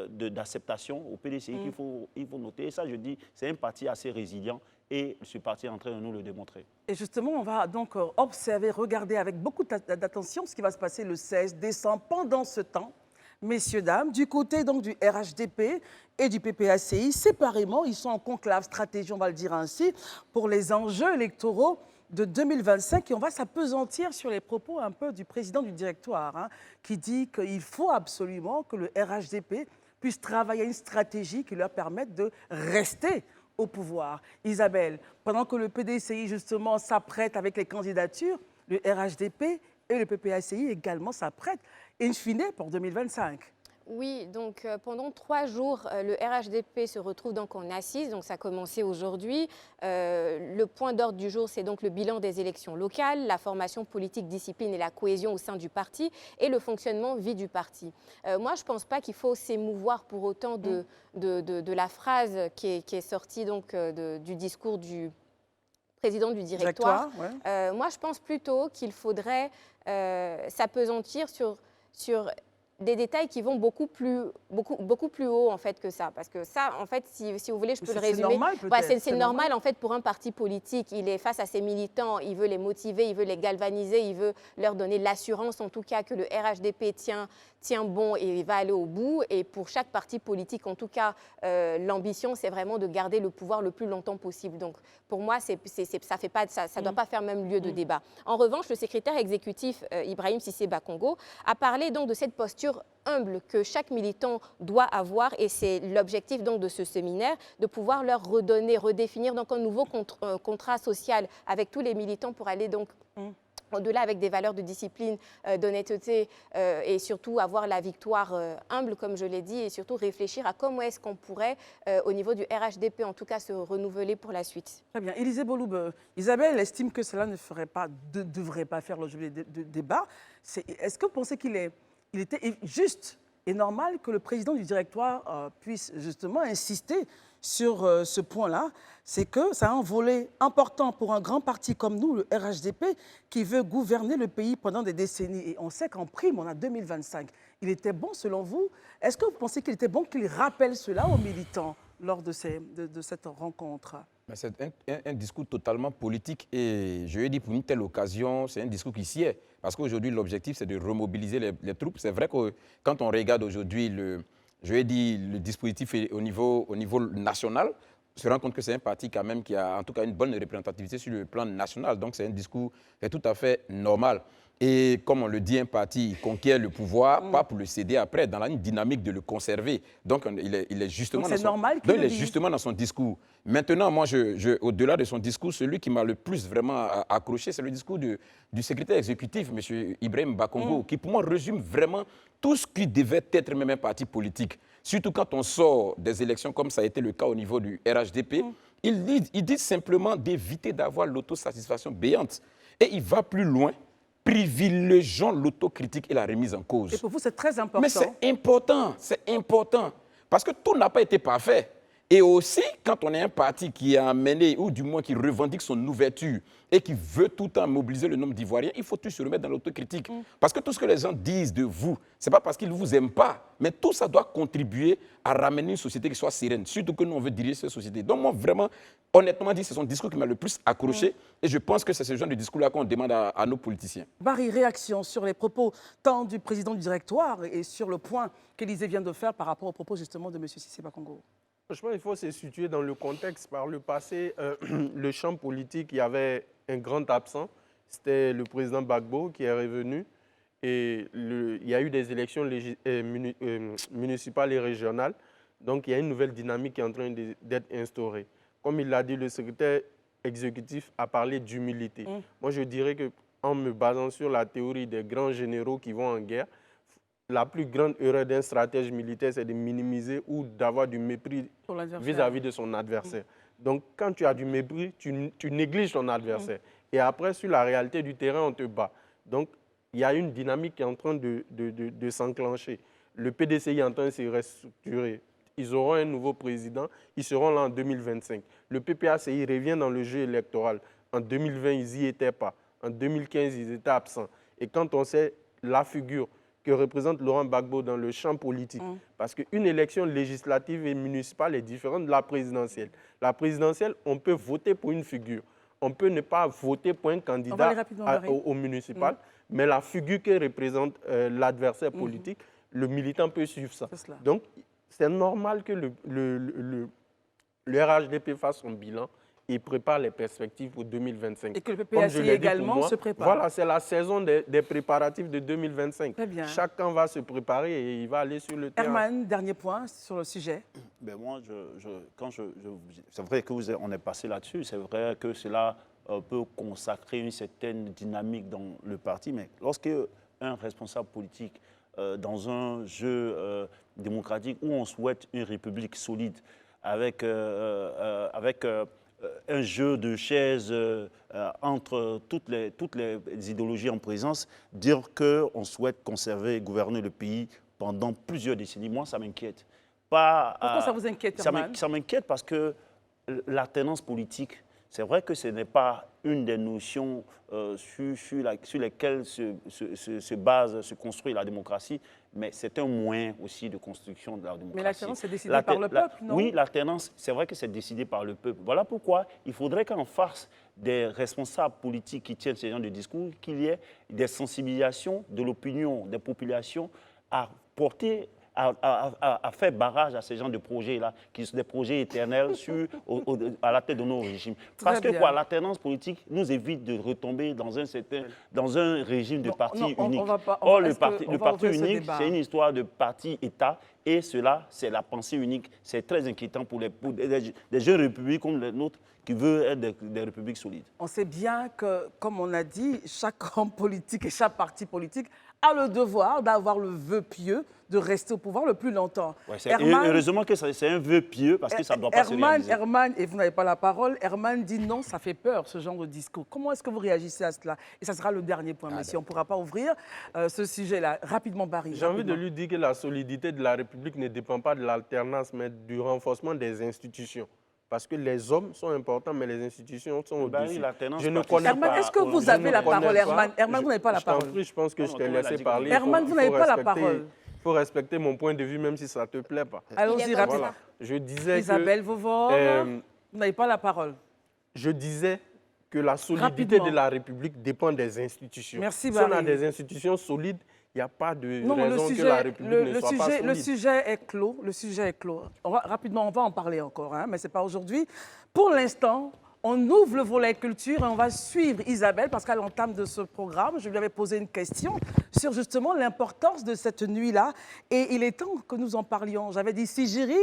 d'acceptation au PDCI qu'il faut noter. Et ça, je dis, c'est un parti assez résilient. Et ce parti est en train de nous le démontrer. Et justement, on va donc observer, regarder avec beaucoup d'attention ce qui va se passer le 16 décembre. Pendant ce temps, messieurs, dames, du côté donc du RHDP et du PPACI, séparément, ils sont en conclave stratégie, on va le dire ainsi, pour les enjeux électoraux de 2025. Et on va s'appesantir sur les propos un peu du président du directoire, qui dit qu'il faut absolument que le RHDP puisse travailler une stratégie qui leur permette de rester au pouvoir. Isabelle, pendant que le PDCI, justement, s'apprête avec les candidatures, le RHDP et le PPACI également s'apprêtent, in fine, pour 2025. Oui, donc pendant 3 jours, le RHDP se retrouve donc en assises, donc ça a commencé aujourd'hui. Le point d'ordre du jour, c'est donc le bilan des élections locales, la formation politique, discipline et la cohésion au sein du parti et le fonctionnement vie du parti. Moi, je ne pense pas qu'il faut s'émouvoir pour autant de la phrase qui est sortie donc, du discours du président du directoire. Moi, je pense plutôt qu'il faudrait s'appesantir sur des détails qui vont beaucoup plus haut en fait que ça. Parce que ça, en fait, si vous voulez, je peux le résumer. C'est normal peut-être. C'est normal en fait pour un parti politique. Il est face à ses militants, il veut les motiver, il veut les galvaniser, il veut leur donner l'assurance en tout cas que le RHDP tient bon et va aller au bout. Et pour chaque parti politique, en tout cas, l'ambition, c'est vraiment de garder le pouvoir le plus longtemps possible. Donc pour moi, ça ne doit pas faire même lieu de débat. En revanche, le secrétaire exécutif Ibrahim Cissé Bakongo a parlé donc de cette posture humble que chaque militant doit avoir, et c'est l'objectif donc de ce séminaire, de pouvoir leur redéfinir donc un nouveau contrat social avec tous les militants pour aller donc au-delà avec des valeurs de discipline, d'honnêteté et surtout avoir la victoire humble, comme je l'ai dit, et surtout réfléchir à comment est-ce qu'on pourrait, au niveau du RHDP, en tout cas, se renouveler pour la suite. Très bien. Élisée Boloub, Isabelle estime que cela ne devrait pas faire l'objet de débat. Est-ce que vous pensez qu'il était juste et normal que le président du directoire puisse justement insister sur ce point-là? C'est que ça a un volet important pour un grand parti comme nous, le RHDP, qui veut gouverner le pays pendant des décennies. Et on sait qu'en prime, on a 2025. Il était bon, selon vous, est-ce que vous pensez qu'il était bon qu'il rappelle cela aux militants lors de cette rencontre? C'est un discours totalement politique et je lui ai dit pour une telle occasion, c'est un discours qui s'y est. Parce qu'aujourd'hui, l'objectif, c'est de remobiliser les troupes. C'est vrai que quand on regarde aujourd'hui, je lui ai dit, le dispositif au niveau national, on se rend compte que c'est un parti quand même qui a en tout cas une bonne représentativité sur le plan national. Donc c'est un discours qui est tout à fait normal. Et comme on le dit, un parti conquiert le pouvoir, pas pour le céder après, dans la dynamique de le conserver. Donc il est justement, justement dans son discours. Maintenant, moi, au-delà de son discours, celui qui m'a le plus vraiment accroché, c'est le discours du secrétaire exécutif, M. Ibrahim Bakongo, qui pour moi résume vraiment tout ce qui devait être même un parti politique. Surtout quand on sort des élections, comme ça a été le cas au niveau du RHDP, il dit simplement d'éviter d'avoir l'autosatisfaction béante. Et il va plus loin, privilégiant l'autocritique et la remise en cause. Et pour vous, c'est très important. Mais c'est important. Parce que tout n'a pas été parfait. Et aussi, quand on est un parti qui a amené, ou du moins qui revendique son ouverture et qui veut tout le temps mobiliser le nombre d'Ivoiriens, il faut tous se remettre dans l'autocritique. Parce que tout ce que les gens disent de vous, ce n'est pas parce qu'ils ne vous aiment pas, mais tout ça doit contribuer à ramener une société qui soit sereine, surtout que nous, on veut diriger cette société. Donc moi, vraiment, honnêtement dit, c'est son discours qui m'a le plus accroché et je pense que c'est ce genre de discours-là qu'on demande à nos politiciens. Barry, réaction sur les propos tant du président du directoire et sur le point qu'Élisée vient de faire par rapport aux propos justement de M. Cissé Bakongo. Franchement, il faut se situer dans le contexte. Par le passé, le champ politique, il y avait un grand absent. C'était le président Gbagbo qui est revenu. Et il y a eu des élections municipales et régionales. Donc, il y a une nouvelle dynamique qui est en train d'être instaurée. Comme il l'a dit, le secrétaire exécutif a parlé d'humilité. Moi, je dirais qu'en me basant sur la théorie des grands généraux qui vont en guerre, la plus grande erreur d'un stratège militaire, c'est de minimiser ou d'avoir du mépris vis-à-vis de son adversaire. Donc, quand tu as du mépris, tu négliges ton adversaire. Et après, sur la réalité du terrain, on te bat. Donc, il y a une dynamique qui est en train de s'enclencher. Le PDCI est en train de se restructurer. Ils auront un nouveau président. Ils seront là en 2025. Le PPACI revient dans le jeu électoral. En 2020, ils n'y étaient pas. En 2015, ils étaient absents. Et quand on sait la figure que représente Laurent Gbagbo dans le champ politique. Parce qu'une élection législative et municipale est différente de la présidentielle. La présidentielle, on peut voter pour une figure. On peut ne pas voter pour un candidat au municipal, mais la figure que représente l'adversaire politique, le militant peut suivre ça. Donc, c'est normal que le RHDP fasse son bilan et prépare les perspectives pour 2025. Et que le PPACI également se prépare. Voilà, c'est la saison des préparatifs de 2025. Très bien. Chacun va se préparer et il va aller sur le terrain. Herman, dernier point sur le sujet. Ben moi, c'est vrai qu'on est passé là-dessus. C'est vrai que cela peut consacrer une certaine dynamique dans le parti. Mais lorsque un responsable politique dans un jeu démocratique où on souhaite une république solide avec un jeu de chaises entre toutes les idéologies en présence, dire qu'on souhaite conserver et gouverner le pays pendant plusieurs décennies, moi, ça m'inquiète. Pourquoi ça vous inquiète, Herman? Ça m'inquiète parce que l'alternance politique, c'est vrai que ce n'est pas une des notions sur lesquelles se base, se construit la démocratie, mais c'est un moyen aussi de construction de la démocratie. Mais l'alternance, c'est décidé par le peuple, non? Oui, l'alternance, c'est vrai que c'est décidé par le peuple. Voilà pourquoi il faudrait qu'en face des responsables politiques qui tiennent ce genre de discours, qu'il y ait des sensibilisations de l'opinion des populations à porter, à faire barrage à ces genres de projets-là, qui sont des projets éternels à la tête de nos régimes. Parce que quoi, l'alternance politique nous évite de retomber dans un régime de parti unique. Or, le parti unique, c'est une histoire de parti-État, et cela, c'est la pensée unique. C'est très inquiétant pour des jeunes républiques comme les nôtres qui veulent être des républiques solides. On sait bien que, comme on a dit, chaque homme politique et chaque parti politique a le devoir d'avoir le vœu pieux de rester au pouvoir le plus longtemps. Ouais, heureusement que c'est un vœu pieux parce que ça ne doit pas se réaliser. Herman, et vous n'avez pas la parole, Herman dit non, ça fait peur ce genre de discours. Comment est-ce que vous réagissez à cela? Et ça sera le dernier point, mais si on ne pourra pas ouvrir ce sujet-là. Rapidement, Barry. J'ai envie de lui dire que la solidité de la République ne dépend pas de l'alternance, mais du renforcement des institutions. Parce que les hommes sont importants, mais les institutions sont au-dessus. Je ne connais pas. Est-ce que vous avez la parole, Herman? Herman, vous n'avez pas la parole. Je pense que je t'ai laissé parler. Herman, vous n'avez pas la parole. Il faut respecter mon point de vue, même si ça ne te plaît pas. Allons-y, rapidement. Voilà. Je disais Isabelle Vauvor, vous n'avez pas la parole. Je disais que la solidité de la République dépend des institutions. Merci, Si on a des institutions solides, il n'y a pas de raison que la République ne soit pas solide. Le sujet est clos. Le sujet est clos. Rapidement, on va en parler encore, hein, mais ce n'est pas aujourd'hui. Pour l'instant, on ouvre le volet culture et on va suivre Isabelle parce qu'à l'entame de ce programme, je lui avais posé une question sur justement l'importance de cette nuit-là. Et il est temps que nous en parlions. J'avais dit Sigiri,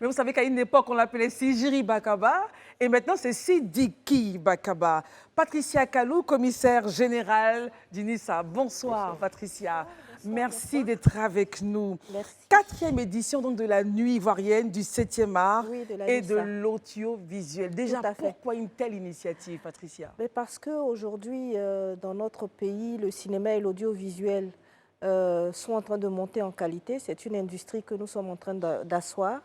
mais vous savez qu'à une époque, on l'appelait Sigiri Bakaba. Et maintenant, c'est Sidiki Bakaba. Patricia Kalou, commissaire générale d'INISA. Bonsoir, Patricia. Merci d'être avec nous. Merci. 4e édition donc, de la Nuit ivoirienne du 7e art et de NISA. l'audiovisuel. Déjà, pourquoi une telle initiative, Patricia? Mais parce qu'aujourd'hui, dans notre pays, le cinéma et l'audiovisuel sont en train de monter en qualité. C'est une industrie que nous sommes en train d'asseoir.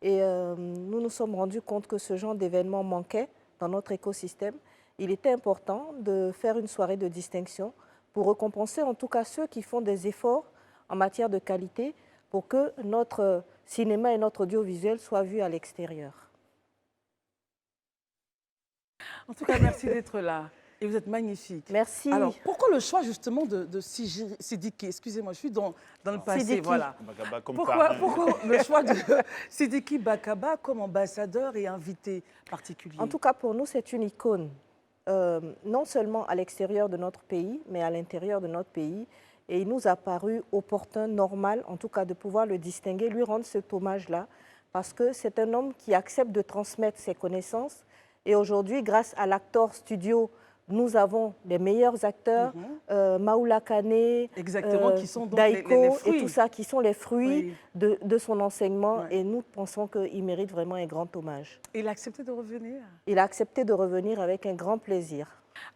Et nous nous sommes rendus compte que ce genre d'événement manquait dans notre écosystème. Il était important de faire une soirée de distinction pour récompenser en tout cas ceux qui font des efforts en matière de qualité pour que notre cinéma et notre audiovisuel soient vus à l'extérieur. En tout cas, merci d'être là. Et vous êtes magnifique. Merci. Alors, pourquoi le choix justement de Sidiki? Excusez-moi, je suis dans le passé. Sidiki. Voilà. Bakaba comme Pourquoi le choix de Sidiki Bakaba comme ambassadeur et invité particulier? En tout cas, pour nous, c'est une icône. Non seulement à l'extérieur de notre pays, mais à l'intérieur de notre pays. Et il nous a paru opportun, normal, en tout cas, de pouvoir le distinguer, lui rendre cet hommage-là, parce que c'est un homme qui accepte de transmettre ses connaissances. Et aujourd'hui, grâce à l'Actor Studio, nous avons les meilleurs acteurs, Maoula Kane, qui sont donc Daiko les fruits. et tout ça, qui sont les fruits de son enseignement. Ouais. Et nous pensons qu'il mérite vraiment un grand hommage. Il a accepté de revenir? Il a accepté de revenir avec un grand plaisir.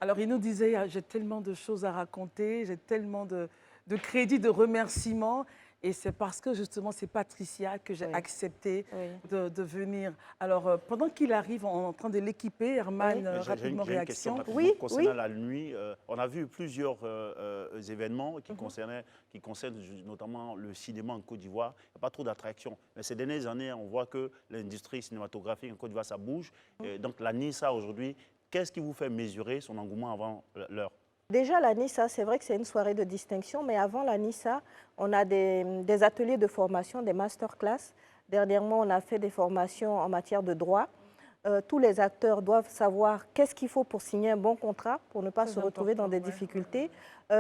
Alors, il nous disait, j'ai tellement de choses à raconter, j'ai tellement de crédits, de remerciements. Et c'est parce que justement, c'est Patricia que j'ai accepté de venir. Alors, pendant qu'il arrive, on est en train de l'équiper. Herman, rapidement, réaction. Concernant la nuit, on a vu plusieurs événements qui concernent notamment le cinéma en Côte d'Ivoire. Il n'y a pas trop d'attractions. Mais ces dernières années, on voit que l'industrie cinématographique en Côte d'Ivoire, ça bouge. Donc, la NISA aujourd'hui, qu'est-ce qui vous fait mesurer son engouement avant l'heure? Déjà, la NISA, c'est vrai que c'est une soirée de distinction, mais avant la NISA, on a des ateliers de formation, des masterclass. Dernièrement, on a fait des formations en matière de droit. Tous les acteurs doivent savoir qu'est-ce qu'il faut pour signer un bon contrat, pour ne pas se retrouver dans des difficultés.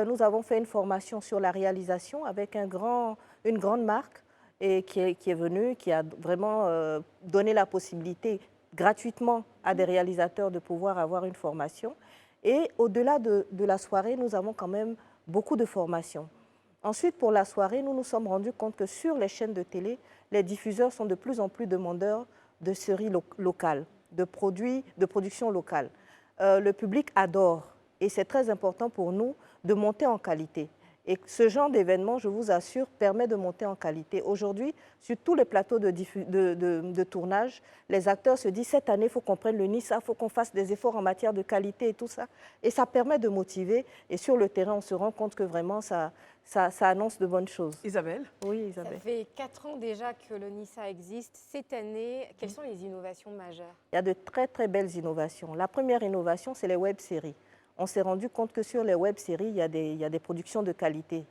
Nous avons fait une formation sur la réalisation avec une grande marque et qui est venue, qui a vraiment donné la possibilité gratuitement à des réalisateurs de pouvoir avoir une formation. Et au-delà de la soirée, nous avons quand même beaucoup de formations. Ensuite, pour la soirée, nous nous sommes rendus compte que sur les chaînes de télé, les diffuseurs sont de plus en plus demandeurs de séries locales, de production locale. Le public adore et c'est très important pour nous de monter en qualité. Et ce genre d'événement, je vous assure, permet de monter en qualité. Aujourd'hui, sur tous les plateaux de tournage, les acteurs se disent cette année, il faut qu'on prenne le NISA, il faut qu'on fasse des efforts en matière de qualité et tout ça. Et ça permet de motiver. Et sur le terrain, on se rend compte que vraiment, ça annonce de bonnes choses. Isabelle? Oui, Isabelle. Ça fait 4 ans déjà que le NISA existe. Cette année, quelles sont les innovations majeures? Il y a de très, très belles innovations. La première innovation, c'est les web-séries. On s'est rendu compte que sur les web-séries, il y a des productions de qualité.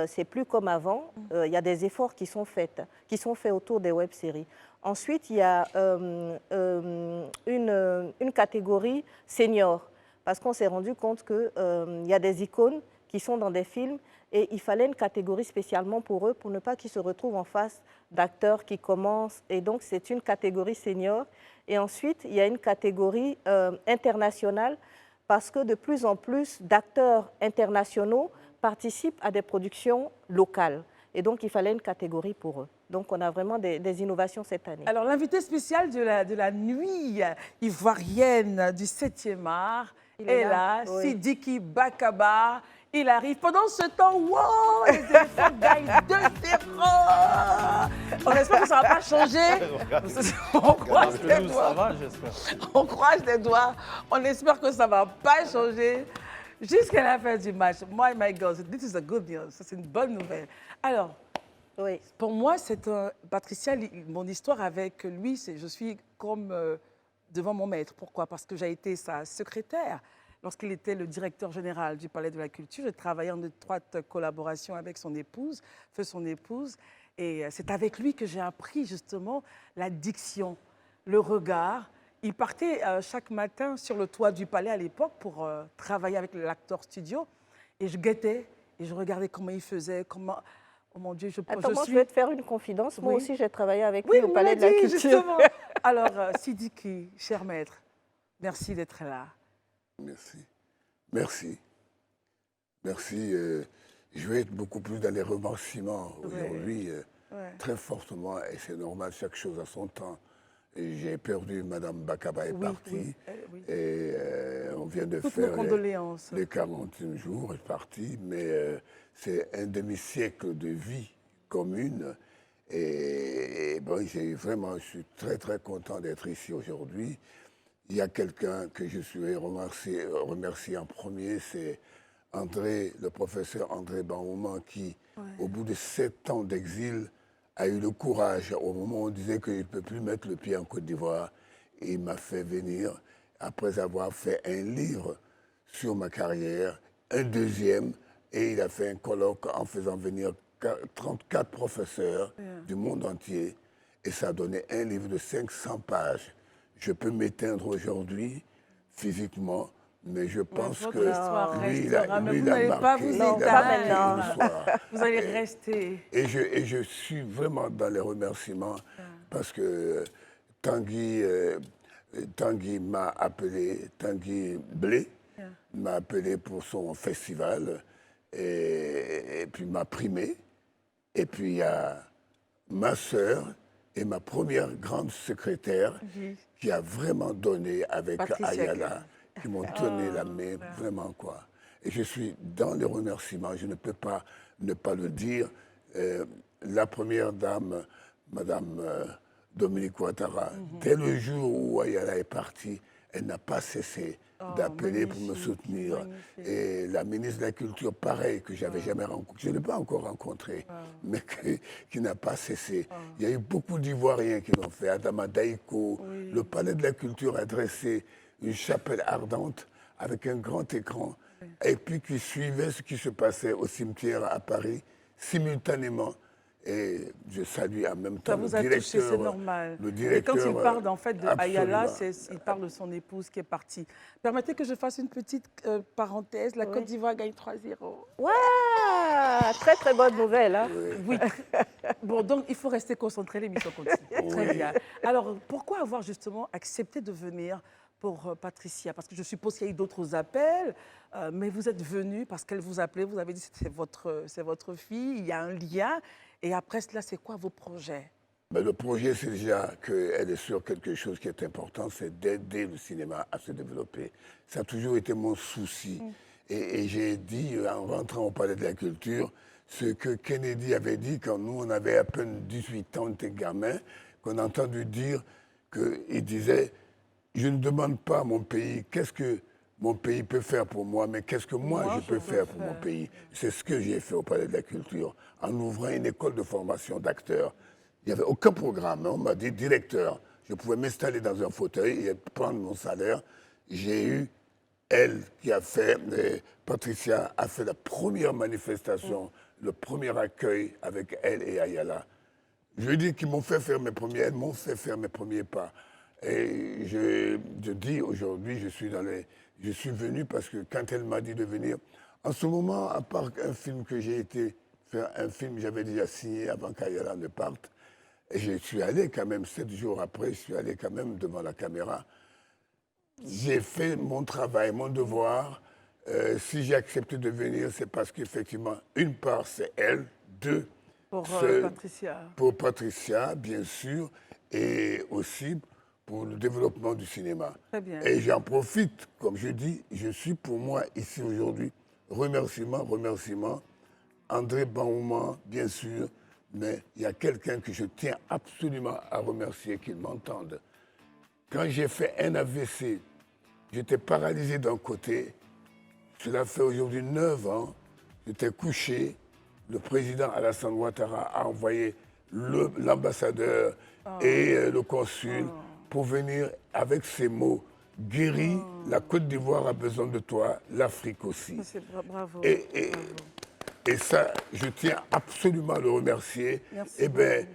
C'est plus comme avant. Il y a des efforts qui sont faits autour des web-séries. Ensuite, il y a une catégorie senior, parce qu'on s'est rendu compte qu'il y a des icônes qui sont dans des films et il fallait une catégorie spécialement pour eux, pour ne pas qu'ils se retrouvent en face d'acteurs qui commencent. Et donc, c'est une catégorie senior. Et ensuite, il y a une catégorie internationale, parce que de plus en plus d'acteurs internationaux participent à des productions locales. Et donc, il fallait une catégorie pour eux. Donc, on a vraiment des innovations cette année. Alors, l'invité spécial de la nuit ivoirienne du 7e art est là, oui. Sidiki Bakaba. Il arrive. Pendant ce temps, wow, les éléphants gagnent 2-0. On espère que ça ne va pas changer. On croise les doigts. Ça va, j'espère. On croise les doigts. On espère que ça ne va pas changer jusqu'à la fin du match. Moi, my God, this is a good news. Ça, c'est une bonne nouvelle. Alors, Oui. pour moi, Patricia, mon histoire avec lui, je suis comme devant mon maître. Pourquoi? Parce que j'ai été sa secrétaire. Lorsqu'il était le directeur général du Palais de la Culture, j'ai travaillé en étroite collaboration avec son épouse, et c'est avec lui que j'ai appris justement la diction, le regard. Il partait chaque matin sur le toit du Palais à l'époque pour travailler avec l'Actor Studio, et je guettais, et je regardais comment il faisait, comment... Oh mon Dieu, Attends, moi, je vais te faire une confidence. Moi Oui. aussi, j'ai travaillé avec Oui, lui au vous Palais de la m'avez dit, Culture. justement. Alors, Sidiki, cher maître, merci d'être là. Merci. Merci. Merci. Je vais être beaucoup plus dans les remerciements aujourd'hui, très fortement, et c'est normal, chaque chose a son temps. J'ai perdu, Madame Bakaba est partie, et on vient de Toutes faire nos condoléances. les 41 jours, elle est partie, mais c'est un demi-siècle de vie commune. Et bon, je suis très, très content d'être ici aujourd'hui. Il y a quelqu'un que je suis remercier en premier, c'est le professeur André Baouman, qui, au bout de 7 ans d'exil, a eu le courage, au moment où on disait qu'il ne peut plus mettre le pied en Côte d'Ivoire, il m'a fait venir, après avoir fait un livre sur ma carrière, un deuxième, et il a fait un colloque en faisant venir 34 professeurs du monde entier, et ça a donné un livre de 500 pages. Je peux m'éteindre aujourd'hui, physiquement, mais je pense votre que histoire lui, restera, mais lui, vous il a n'allez pas marqué, vous il a éteindre. marqué Pas l'histoire. Vous allez rester. Et je suis vraiment dans les remerciements parce que Tanguy m'a appelé, Tanguy Blé m'a appelé pour son festival et puis m'a primé. Et puis il y a ma sœur et ma première grande secrétaire qui a vraiment donné avec Patricia Ayala, qui m'ont tenu la main, vraiment quoi. Et je suis dans les remerciements, je ne peux pas ne pas le dire. La première dame, Madame Dominique Ouattara, dès le jour où Ayala est partie, elle n'a pas cessé d'appeler pour me soutenir. Et la ministre de la Culture, pareil, que je n'avais jamais rencontré, je ne l'ai pas encore rencontré, mais qui n'a pas cessé. Il y a eu beaucoup d'Ivoiriens qui l'ont fait. Adama Daïko, le Palais de la Culture a dressé une chapelle ardente avec un grand écran, et puis qui suivait ce qui se passait au cimetière à Paris, simultanément. Et je salue en même temps Ça vous a touché, c'est normal. Et quand il parle en fait de Ayala, il parle de son épouse qui est partie. Permettez que je fasse une petite parenthèse. La Côte d'Ivoire gagne 3-0. Ouais, très très bonne nouvelle. Hein. Oui. Bon, donc il faut rester concentré, l'émission continue. Très bien. Alors, pourquoi avoir justement accepté de venir pour Patricia? Parce que je suppose qu'il y a eu d'autres appels, mais vous êtes venu parce qu'elle vous appelait, vous avez dit que c'est votre fille, il y a un lien. Et après cela, c'est quoi vos projets? Ben, le projet, c'est déjà qu'elle est sur quelque chose qui est important, c'est d'aider le cinéma à se développer. Ça a toujours été mon souci. Et j'ai dit, en rentrant au Palais de la Culture, ce que Kennedy avait dit quand nous, on avait à peine 18 ans, on était gamins, qu'on a entendu dire qu'il disait, je ne demande pas à mon pays qu'est-ce que mon pays peut faire pour moi, mais qu'est-ce que moi, je peux faire pour mon pays. C'est ce que j'ai fait au Palais de la Culture, en ouvrant une école de formation d'acteurs. Il n'y avait aucun programme. On m'a dit directeur. Je pouvais m'installer dans un fauteuil et prendre mon salaire. J'ai eu elle qui a fait, Patricia a fait la première manifestation, le premier accueil avec elle et Ayala. Je dis qu'ils m'ont fait faire mes premiers, elles m'ont fait faire mes premiers pas. Et je dis aujourd'hui, je suis venu parce que quand elle m'a dit de venir, en ce moment, à part un film que j'ai été faire, un film j'avais déjà signé avant qu'Ayala ne parte, et je suis allé quand même, 7 jours après, je suis allé quand même devant la caméra. J'ai fait mon travail, mon devoir. Si j'ai accepté de venir, c'est parce qu'effectivement, une part, c'est elle. Deux, Patricia. Pour Patricia, bien sûr, et aussi pour le développement du cinéma. Très bien. Et j'en profite, comme je dis, je suis pour moi ici aujourd'hui. Remerciements. André Baouman, bien sûr, mais il y a quelqu'un que je tiens absolument à remercier, qu'il m'entende. Quand j'ai fait un AVC, j'étais paralysé d'un côté. Cela fait aujourd'hui 9 ans. J'étais couché. Le président Alassane Ouattara a envoyé l'ambassadeur et le consul pour venir avec ces mots. Guéri, la Côte d'Ivoire a besoin de toi, l'Afrique aussi. Bravo. Et ça, je tiens absolument à le remercier. Merci. Eh bien,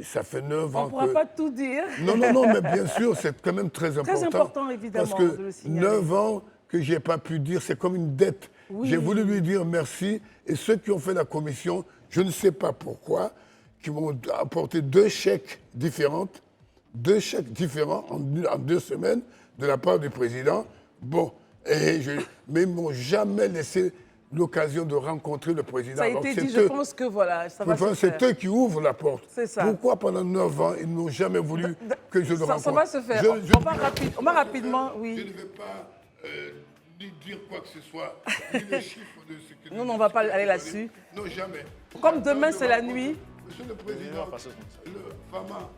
ça fait 9 ans On ne pourra pas tout dire. Non, mais bien sûr, c'est quand même très important. Très important, évidemment, parce que de le signaler. 9 ans que je n'ai pas pu dire, c'est comme une dette. Oui. J'ai voulu lui dire merci. Et ceux qui ont fait la commission, je ne sais pas pourquoi, qui m'ont apporté 2 chèques différents en 2 semaines de la part du président. Bon, mais ils ne m'ont jamais laissé l'occasion de rencontrer le président. Ça a été dit, je pense que voilà, ça va se faire. C'est eux qui ouvrent la porte. C'est ça. Pourquoi pendant 9 ans, ils n'ont jamais voulu que je le rencontre? Ça va se faire. On va rapidement, oui. Je ne vais pas ni dire quoi que ce soit, ni les chiffres de ce que... Non, on ne va pas aller là-dessus. Non, jamais. Comme demain, c'est la nuit. Monsieur le Président, le Fama,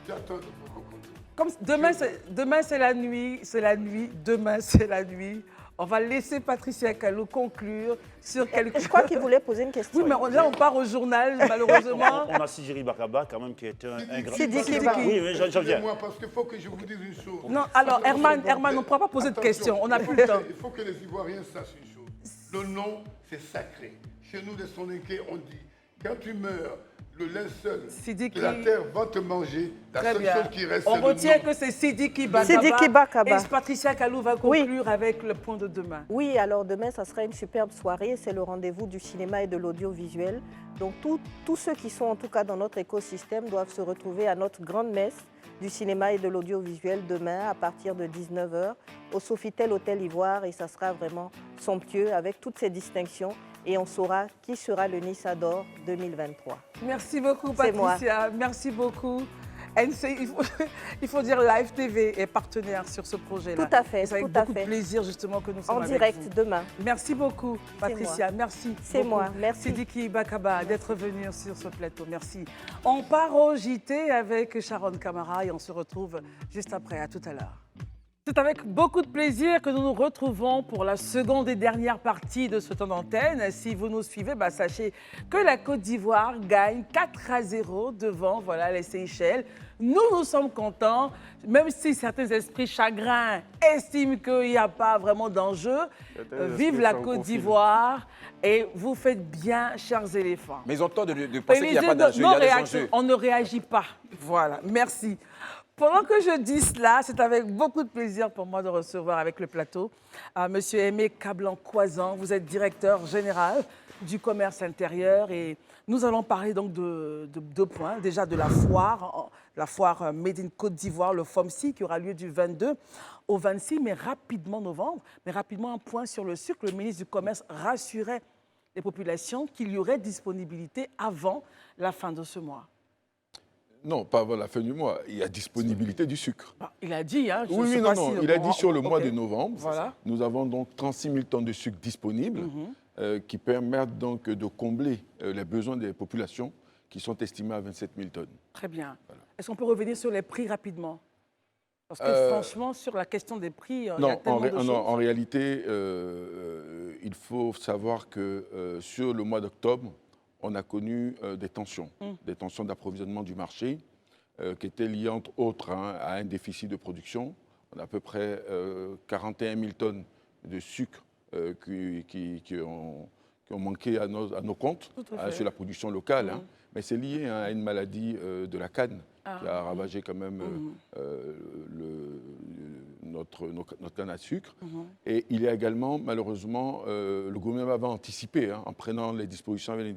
j'attends de vous rencontrer. Comme demain, c'est la nuit, demain, c'est la nuit. On va laisser Patricia Kalou conclure sur quelque chose. Je crois qu'il voulait poser une question. Oui, mais là, on part au journal, malheureusement. On a Sidiki Bakaba, quand même, qui est un grand... Sidiki. Oui, j'en viens. Moi, parce qu'il faut que je vous dise une chose. Non, alors, Herman, on ne pourra pas poser de questions. On n'a plus le temps. Il faut que les Ivoiriens sachent une chose. Le nom, c'est sacré. Chez nous, les Soninké, on dit, quand tu meurs, le linceul Sidiki. de la terre va te manger. La Très seule bien. chose qui reste, On c'est le retient nom. que c'est Sidiki Bakaba. Sidiki Bakaba. Et Patricia Kalou va conclure avec le point de demain. Oui, alors demain, ça sera une superbe soirée. C'est le rendez-vous du cinéma et de l'audiovisuel. Donc, tous ceux qui sont en tout cas dans notre écosystème doivent se retrouver à notre grande messe du cinéma et de l'audiovisuel demain à partir de 19h au Sofitel Hôtel Ivoire. Et ça sera vraiment somptueux avec toutes ces distinctions. Et on saura qui sera le Nissa d'Or 2023. Merci beaucoup, C'est moi. Patricia. Merci beaucoup. NC, il faut dire Live TV est partenaire sur ce projet-là. Tout à fait, Et c'est avec tout à beaucoup fait. de plaisir justement que nous sommes En avec direct vous. demain. Merci beaucoup, Patricia. Merci. C'est beaucoup. moi, merci. Sidiki Bakaba d'être venu sur ce plateau. Merci. On part au JT avec Sharon Camara et on se retrouve juste après. À tout à l'heure. C'est avec beaucoup de plaisir que nous nous retrouvons pour la seconde et dernière partie de ce temps d'antenne. Si vous nous suivez, sachez que la Côte d'Ivoire gagne 4-0 devant les Seychelles. Nous sommes contents, même si certains esprits chagrins estiment qu'il n'y a pas vraiment d'enjeu. Vive la Côte d'Ivoire et vous faites bien, chers éléphants. Mais ils ont tort de penser qu'il n'y a pas d'enjeu, il y a des enjeux. On ne réagit pas. Voilà, merci. Pendant que je dis cela, c'est avec beaucoup de plaisir pour moi de recevoir avec le plateau M. Aimé Cablan-Coisan. Vous êtes directeur général du commerce intérieur et nous allons parler donc de 2 points. Déjà de la foire la foire Made in Côte d'Ivoire, le FOMC, qui aura lieu du 22 au 26, mais rapidement novembre. Mais rapidement, un point sur le sucre. Le ministre du Commerce rassurait les populations qu'il y aurait disponibilité avant la fin de ce mois. Non, pas avant la fin du mois. Il y a disponibilité du sucre. Ah, il a dit, hein, je Oui, sais oui, pas non, si- non. Il a dit sur le mois Ok. de novembre, Voilà. nous avons donc 36 000 tonnes de sucre disponibles qui permettent donc de combler les besoins des populations qui sont estimés à 27 000 tonnes. Très bien. Est-ce qu'on peut revenir sur les prix rapidement? Parce que franchement, sur la question des prix, il y a Non, tellement de choses. en réalité, il faut savoir que sur le mois d'octobre, on a connu des tensions d'approvisionnement du marché qui étaient liées entre autres à un déficit de production. On a à peu près 41 000 tonnes de sucre qui ont manqué à nos comptes Tout à fait. sur la production locale. Mais c'est lié à une maladie de la canne qui a ravagé quand même notre canne à sucre. Et il y a également, malheureusement, le gouvernement avait anticipé en prenant les dispositions avec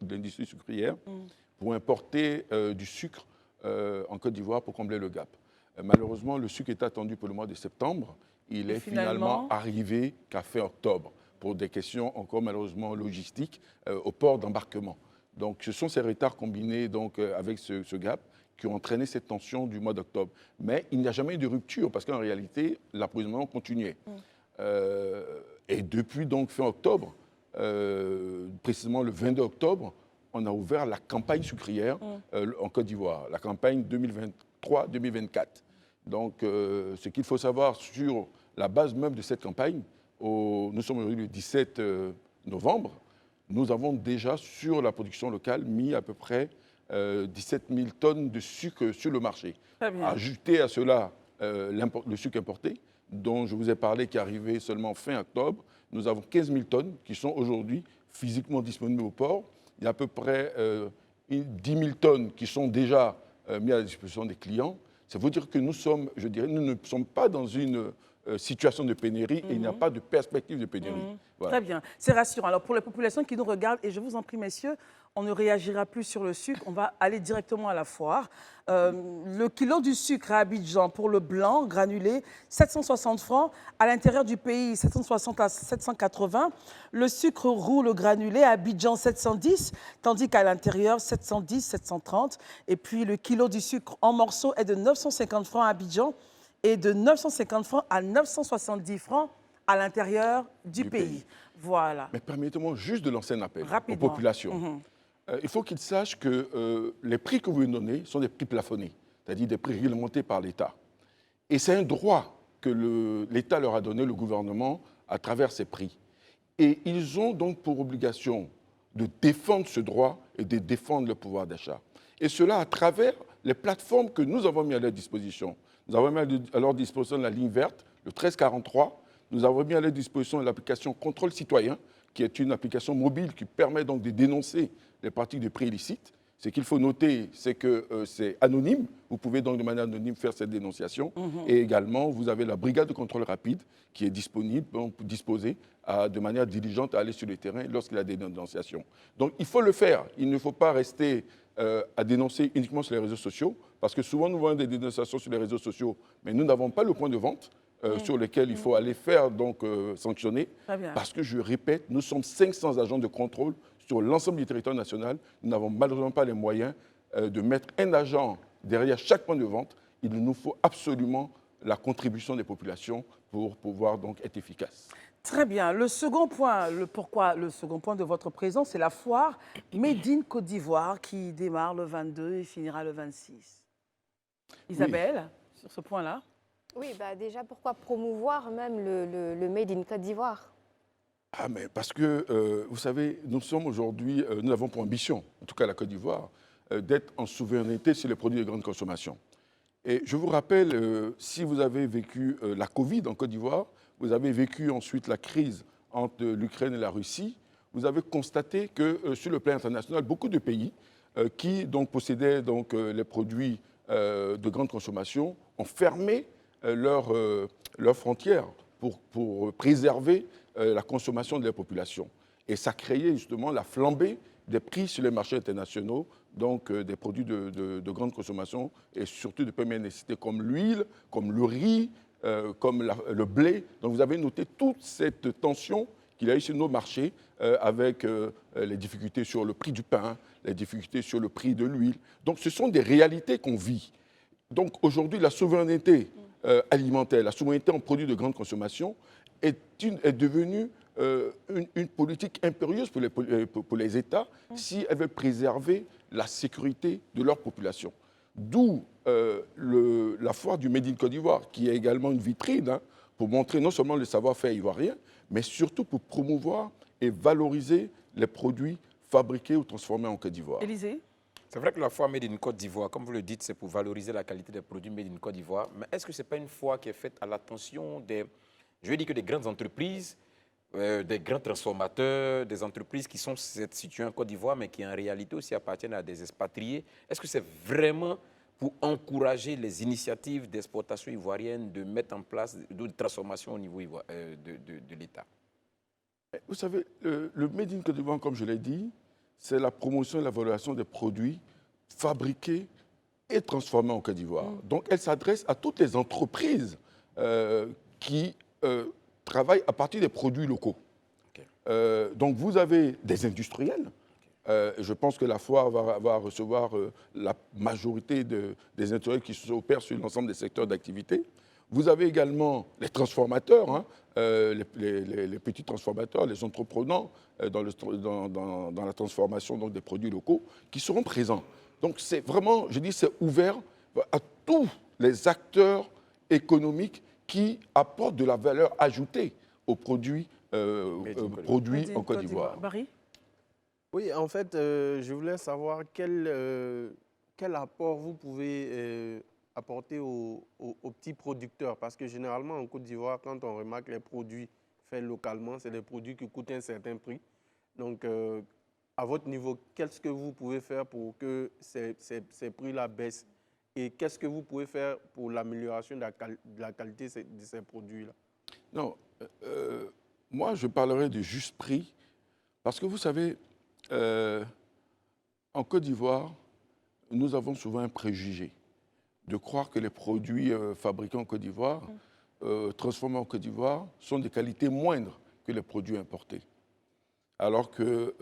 l'industrie sucrière pour importer du sucre en Côte d'Ivoire pour combler le gap. Malheureusement, le sucre est attendu pour le mois de septembre. Il est finalement arrivé qu'à fin octobre pour des questions encore malheureusement logistiques au port d'embarquement. Donc ce sont ces retards combinés donc, avec ce gap qui ont entraîné cette tension du mois d'octobre. Mais il n'y a jamais eu de rupture parce qu'en réalité, l'approvisionnement continuait. Et depuis donc fin octobre, précisément le 22 octobre, on a ouvert la campagne sucrière en Côte d'Ivoire, la campagne 2023-2024. Donc ce qu'il faut savoir sur la base même de cette campagne, nous sommes aujourd'hui le 17 novembre, nous avons déjà sur la production locale mis à peu près 17 000 tonnes de sucre sur le marché. Ajouté à cela le sucre importé, dont je vous ai parlé, qui est arrivé seulement fin octobre, nous avons 15 000 tonnes qui sont aujourd'hui physiquement disponibles au port. Il y a à peu près 10 000 tonnes qui sont déjà mises à la disposition des clients. Ça veut dire que nous ne sommes pas dans une situation de pénurie et il n'y a pas de perspective de pénurie. Voilà. Très bien, c'est rassurant. Alors pour les populations qui nous regardent, et je vous en prie messieurs, on ne réagira plus sur le sucre, on va aller directement à la foire. Le kilo du sucre à Abidjan pour le blanc granulé, 760 francs. À l'intérieur du pays, 760 à 780. Le sucre roux, le granulé à Abidjan, 710, tandis qu'à l'intérieur, 710, 730. Et puis le kilo du sucre en morceaux est de 950 francs à Abidjan et de 950 francs à 970 francs à l'intérieur du pays. Voilà. Mais permettez-moi juste de lancer un appel Rapidement. aux populations. Il faut qu'ils sachent que les prix que vous donnez sont des prix plafonnés, c'est-à-dire des prix réglementés par l'État. Et c'est un droit que l'État leur a donné, le gouvernement, à travers ces prix. Et ils ont donc pour obligation de défendre ce droit et de défendre le pouvoir d'achat. Et cela à travers les plateformes que nous avons mis à leur disposition. Nous avons mis à leur disposition la ligne verte, le 1343. Nous avons mis à leur disposition l'application Contrôle citoyen, qui est une application mobile qui permet donc de dénoncer les pratiques de prix illicites. Ce qu'il faut noter, c'est que c'est anonyme. Vous pouvez donc de manière anonyme faire cette dénonciation. Et également, vous avez la brigade de contrôle rapide qui est disponible, disposée de manière diligente à aller sur le terrain lorsqu'il y a des dénonciations. Donc il faut le faire. Il ne faut pas rester à dénoncer uniquement sur les réseaux sociaux, parce que souvent nous voyons des dénonciations sur les réseaux sociaux, mais nous n'avons pas le point de vente sur lequel il faut aller faire donc sanctionner. Parce que je répète, nous sommes 500 agents de contrôle sur l'ensemble du territoire national. Nous n'avons malheureusement pas les moyens de mettre un agent derrière chaque point de vente. Il nous faut absolument la contribution des populations pour pouvoir donc être efficace. Très bien. Le second point, le second point de votre présence, c'est la foire Made in Côte d'Ivoire qui démarre le 22 et finira le 26. Isabelle, sur ce point-là? Oui, bah déjà, pourquoi promouvoir même le Made in Côte d'Ivoire? Ah, mais parce que, vous savez, nous sommes aujourd'hui, nous avons pour ambition, en tout cas la Côte d'Ivoire, d'être en souveraineté sur les produits de grande consommation. Et je vous rappelle, si vous avez vécu la Covid en Côte d'Ivoire, vous avez vécu ensuite la crise entre l'Ukraine et la Russie, vous avez constaté que sur le plan international, beaucoup de pays qui donc, possédaient donc, les produits de grande consommation ont fermé leurs frontières pour préserver la consommation de la population. Et ça créait justement la flambée des prix sur les marchés internationaux donc des produits de grande consommation et surtout de première nécessité comme l'huile, comme le riz, comme le blé. Donc vous avez noté toute cette tension qu'il y a eu sur nos marchés avec les difficultés sur le prix du pain, les difficultés sur le prix de l'huile. Donc ce sont des réalités qu'on vit. Donc aujourd'hui, la souveraineté alimentaire, la souveraineté en produits de grande consommation est devenue une politique impérieuse pour les États si elles veulent préserver la sécurité de leur population. D'où la foire du Made in Côte d'Ivoire, qui est également une vitrine pour montrer non seulement le savoir-faire ivoirien, mais surtout pour promouvoir et valoriser les produits fabriqués ou transformés en Côte d'Ivoire. Élisée? C'est vrai que la foire Made in Côte d'Ivoire, comme vous le dites, c'est pour valoriser la qualité des produits Made in Côte d'Ivoire. Mais est-ce que ce n'est pas une foire qui est faite à l'attention des, je vais dire que des grandes entreprises, des grands transformateurs, des entreprises qui sont situées en Côte d'Ivoire, mais qui en réalité aussi appartiennent à des expatriés? Est-ce que c'est vraiment pour encourager les initiatives d'exportation ivoirienne de mettre en place de transformation au niveau de l'État? Vous savez, le Made in Côte d'Ivoire, comme je l'ai dit, c'est la promotion et la valorisation des produits fabriqués et transformés en Côte d'Ivoire. Donc, elle s'adresse à toutes les entreprises qui travaillent à partir des produits locaux. Okay. Donc, vous avez des industriels. Je pense que la foire va recevoir la majorité des industriels qui s'opèrent sur l'ensemble des secteurs d'activité. Vous avez également les transformateurs, hein, les petits transformateurs, les entrepreneurs dans la transformation donc, des produits locaux qui seront présents. Donc c'est vraiment, je dis, c'est ouvert à tous les acteurs économiques qui apportent de la valeur ajoutée aux produits, produits en Côte d'Ivoire. Barry? Oui, en fait, je voulais savoir quel apport vous pouvez apporter aux petits producteurs. Parce que généralement, en Côte d'Ivoire, quand on remarque les produits faits localement, c'est des produits qui coûtent un certain prix. Donc, à votre niveau, qu'est-ce que vous pouvez faire pour que ces prix-là baissent? Et qu'est-ce que vous pouvez faire pour l'amélioration de la qualité de ces produits-là? Non, moi, je parlerai du juste prix. Parce que vous savez, en Côte d'Ivoire, nous avons souvent un préjugé de croire que les produits fabriqués en Côte d'Ivoire, transformés en Côte d'Ivoire, sont de qualité moindre que les produits importés. Alors que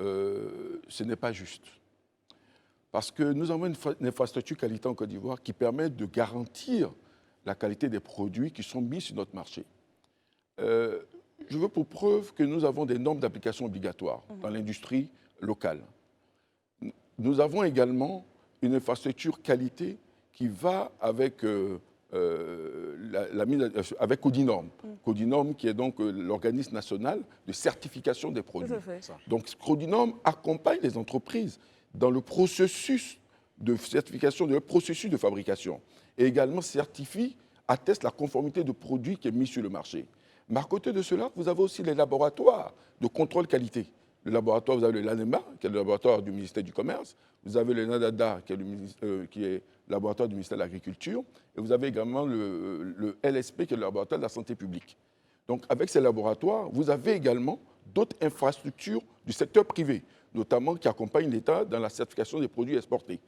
ce n'est pas juste. Parce que nous avons une infrastructure qualité en Côte d'Ivoire qui permet de garantir la qualité des produits qui sont mis sur notre marché. Je veux pour preuve que nous avons des normes d'application obligatoires dans l'industrie locale. Nous avons également une infrastructure qualité qui va avec, avec Codinorm. Codinorm qui est donc l'organisme national de certification des produits. Donc Codinorm accompagne les entreprises dans le processus de certification, de leur processus de fabrication. Et également certifie, atteste la conformité de produits qui est mis sur le marché. Mais à côté de cela, vous avez aussi les laboratoires de contrôle qualité. Le laboratoire, vous avez le LANEMA, qui est le laboratoire du ministère du Commerce. Vous avez le NADADA, qui est le laboratoire du ministère de l'Agriculture. Et vous avez également le LSP, qui est le laboratoire de la santé publique. Donc, avec ces laboratoires, vous avez également d'autres infrastructures du secteur privé, notamment qui accompagnent l'État dans la certification des produits exportés.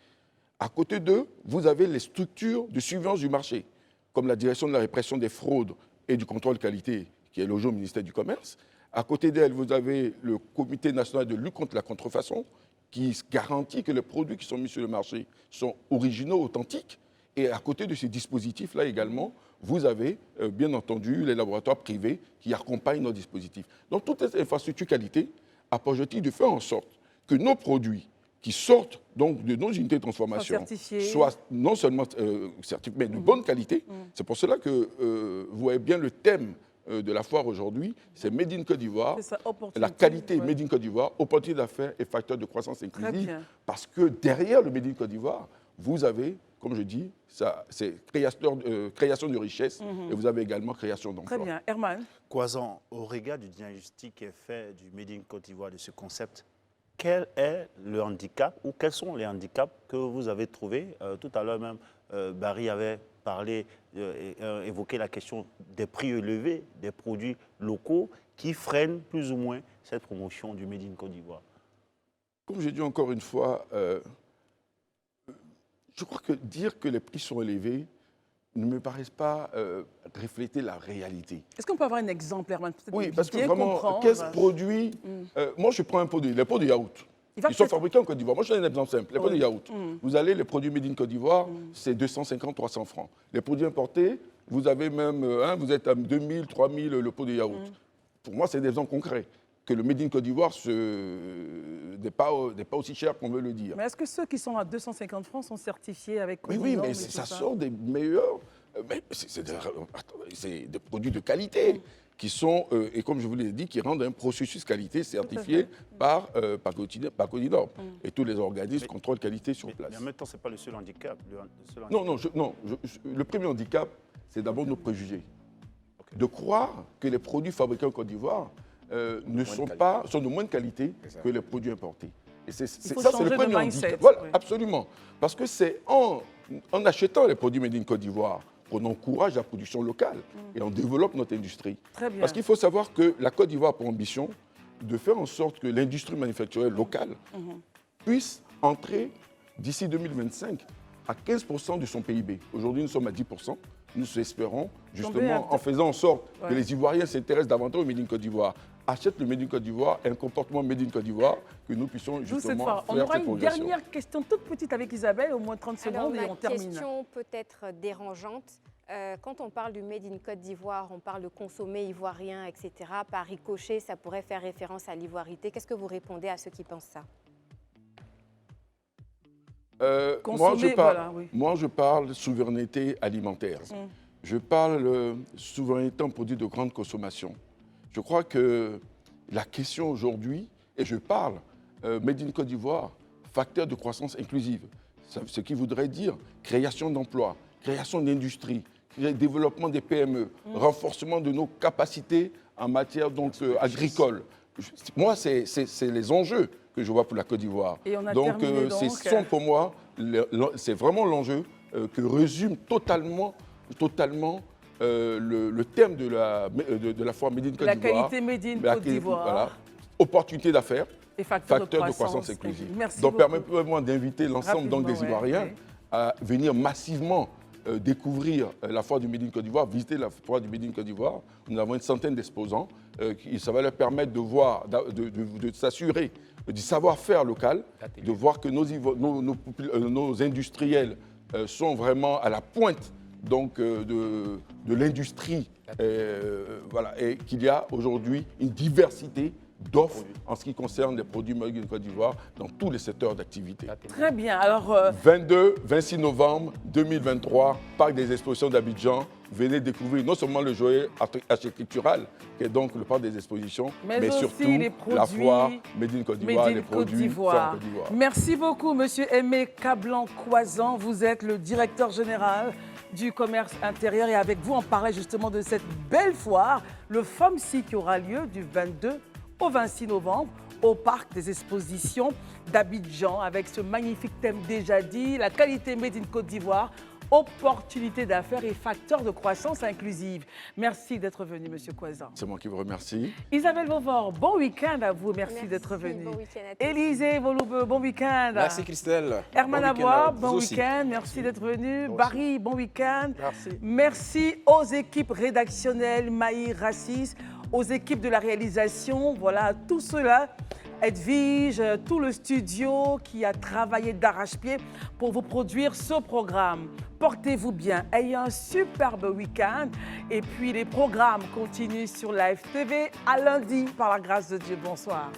À côté d'eux, vous avez les structures de surveillance du marché, comme la direction de la répression des fraudes et du contrôle qualité, qui est logé au ministère du Commerce. À côté d'elle, vous avez le Comité national de lutte contre la contrefaçon, qui garantit que les produits qui sont mis sur le marché sont originaux, authentiques. Et à côté de ces dispositifs-là également, vous avez bien entendu les laboratoires privés qui accompagnent nos dispositifs. Donc toute cette infrastructure qualité a pour objectif de faire en sorte que nos produits qui sortent donc de nos unités de transformation soient non seulement certifiés, mais de bonne qualité. C'est pour cela que vous voyez bien le thème de la foire aujourd'hui, c'est Made in Côte d'Ivoire, la qualité Made in Côte d'Ivoire, opportunité d'affaires et facteur de croissance inclusive. Parce que derrière le Made in Côte d'Ivoire, vous avez, comme je dis, c'est création de richesse et vous avez également création d'emplois. Très bien. Herman? Kwazan, au regard du diagnostic qui est fait du Made in Côte d'Ivoire, de ce concept, quel est le handicap ou quels sont les handicaps que vous avez trouvés? Tout à l'heure même, Barry avait parlé, évoqué la question des prix élevés des produits locaux qui freinent plus ou moins cette promotion du Made in Côte d'Ivoire. Comme j'ai dit encore une fois, Je crois que dire que les prix sont élevés ne me paraît pas refléter la réalité. Est-ce qu'on peut avoir un exemple, Herman? Oui, parce que bien vraiment, comprendre. qu'est-ce produit moi, je prends un produit, les pots de yaourt. Il va Ils sont peut-être- fabriqués en Côte d'Ivoire. Moi, je donne un exemple simple. Les pots de Oui. yaourt. Vous allez, les produits made in Côte d'Ivoire, c'est 250, 300 francs. Les produits importés, vous avez même, vous êtes à 2000, 3000 le pot de yaourt. Pour moi, c'est des exemples concrets. Que le made in Côte d'Ivoire n'est pas aussi cher qu'on veut le dire. Mais est-ce que ceux qui sont à 250 francs sont certifiés avec Oui, Codinor mais et ça tout sort des meilleurs. Mais c'est des produits de qualité qui sont, et comme je vous l'ai dit, qui rendent un processus qualité certifié par Codinor et tous les organismes contrôle qualité sur place. Mais en même temps, ce n'est pas le seul handicap. Le premier handicap, c'est d'abord nos préjugés. De croire que les produits fabriqués en Côte d'Ivoire sont de moins de qualité que les produits importés. Et faut c'est changer le de premier mindset, handicap. Voilà, oui. absolument. Parce que c'est en achetant les produits made in Côte d'Ivoire qu'on encourage la production locale et on développe notre industrie. Très bien. Parce qu'il faut savoir que la Côte d'Ivoire a pour ambition de faire en sorte que l'industrie manufacturière locale puisse entrer d'ici 2025 à 15% de son PIB. Aujourd'hui, nous sommes à 10%. Nous espérons, justement, en faisant en sorte que les Ivoiriens s'intéressent davantage au Made in Côte d'Ivoire, achètent le Made in Côte d'Ivoire, un comportement Made in Côte d'Ivoire, que nous puissions justement faire On aura cette une progression. dernière question toute petite avec Isabelle, au moins 30 Alors, secondes, et ma on termine. question peut être dérangeante. Quand on parle du Made in Côte d'Ivoire, on parle de consommer ivoirien, etc. Par ricochet, ça pourrait faire référence à l'ivoirité. Qu'est-ce que vous répondez à ceux qui pensent ça? Moi, je parle de souveraineté alimentaire. Je parle souveraineté en produits de grande consommation. Je crois que la question aujourd'hui, et je parle Made in Côte d'Ivoire, facteur de croissance inclusive, ce qui voudrait dire création d'emplois, création d'industries, développement des PME, renforcement de nos capacités en matière agricole. Moi, c'est les enjeux que je vois pour la Côte d'Ivoire. Donc, pour moi, c'est vraiment l'enjeu que résume totalement le thème de la foire Made in Côte d'Ivoire. La qualité Made in Côte d'Ivoire. Voilà. Opportunité d'affaires, et facteur de croissance inclusive. Merci donc, beaucoup. permettez-moi d'inviter l'ensemble des Ivoiriens à venir massivement découvrir la foire du Made in Côte d'Ivoire, visiter la foire du Made in Côte d'Ivoire. Nous avons une centaine d'exposants. Ça va leur permettre de voir, de s'assurer du savoir-faire local, de voir que nos industriels sont vraiment à la pointe de l'industrie, et qu'il y a aujourd'hui une diversité d'offres en ce qui concerne les produits Made in Côte d'Ivoire dans tous les secteurs d'activité. Très bien. Alors, 22-26 novembre 2023, Parc des Expositions d'Abidjan. Venez découvrir non seulement le joyau architectural, qui est donc le parc des expositions, mais surtout les produits la foire Made in Côte d'Ivoire, les produits faits en Côte d'Ivoire. Merci beaucoup, Monsieur Aimé Cablan-Coisan. Vous êtes le directeur général du commerce intérieur et avec vous, on parlait justement de cette belle foire, le FOMSI, qui aura lieu du 22 au 26 novembre au Parc des Expositions d'Abidjan, avec ce magnifique thème déjà dit, la qualité Made in Côte d'Ivoire, opportunité d'affaires et facteur de croissance inclusive. Merci d'être venu, Monsieur Coisan. C'est moi qui vous remercie. Isabelle Vauvor, bon week-end à vous. Merci d'être venu. Bon week-end à tous. Élisée Volube, bon week-end. Merci Christelle. Herman Bon week-end Abois, à vous bon aussi. week-end. Merci d'être venu. Barry, bon week-end. Merci. Merci aux équipes rédactionnelles, Maï, Rassis, aux équipes de la réalisation, voilà, tout cela, Edwige, tout le studio qui a travaillé d'arrache-pied pour vous produire ce programme. Portez-vous bien, ayez un superbe week-end et puis les programmes continuent sur Live TV à lundi par la grâce de Dieu. Bonsoir.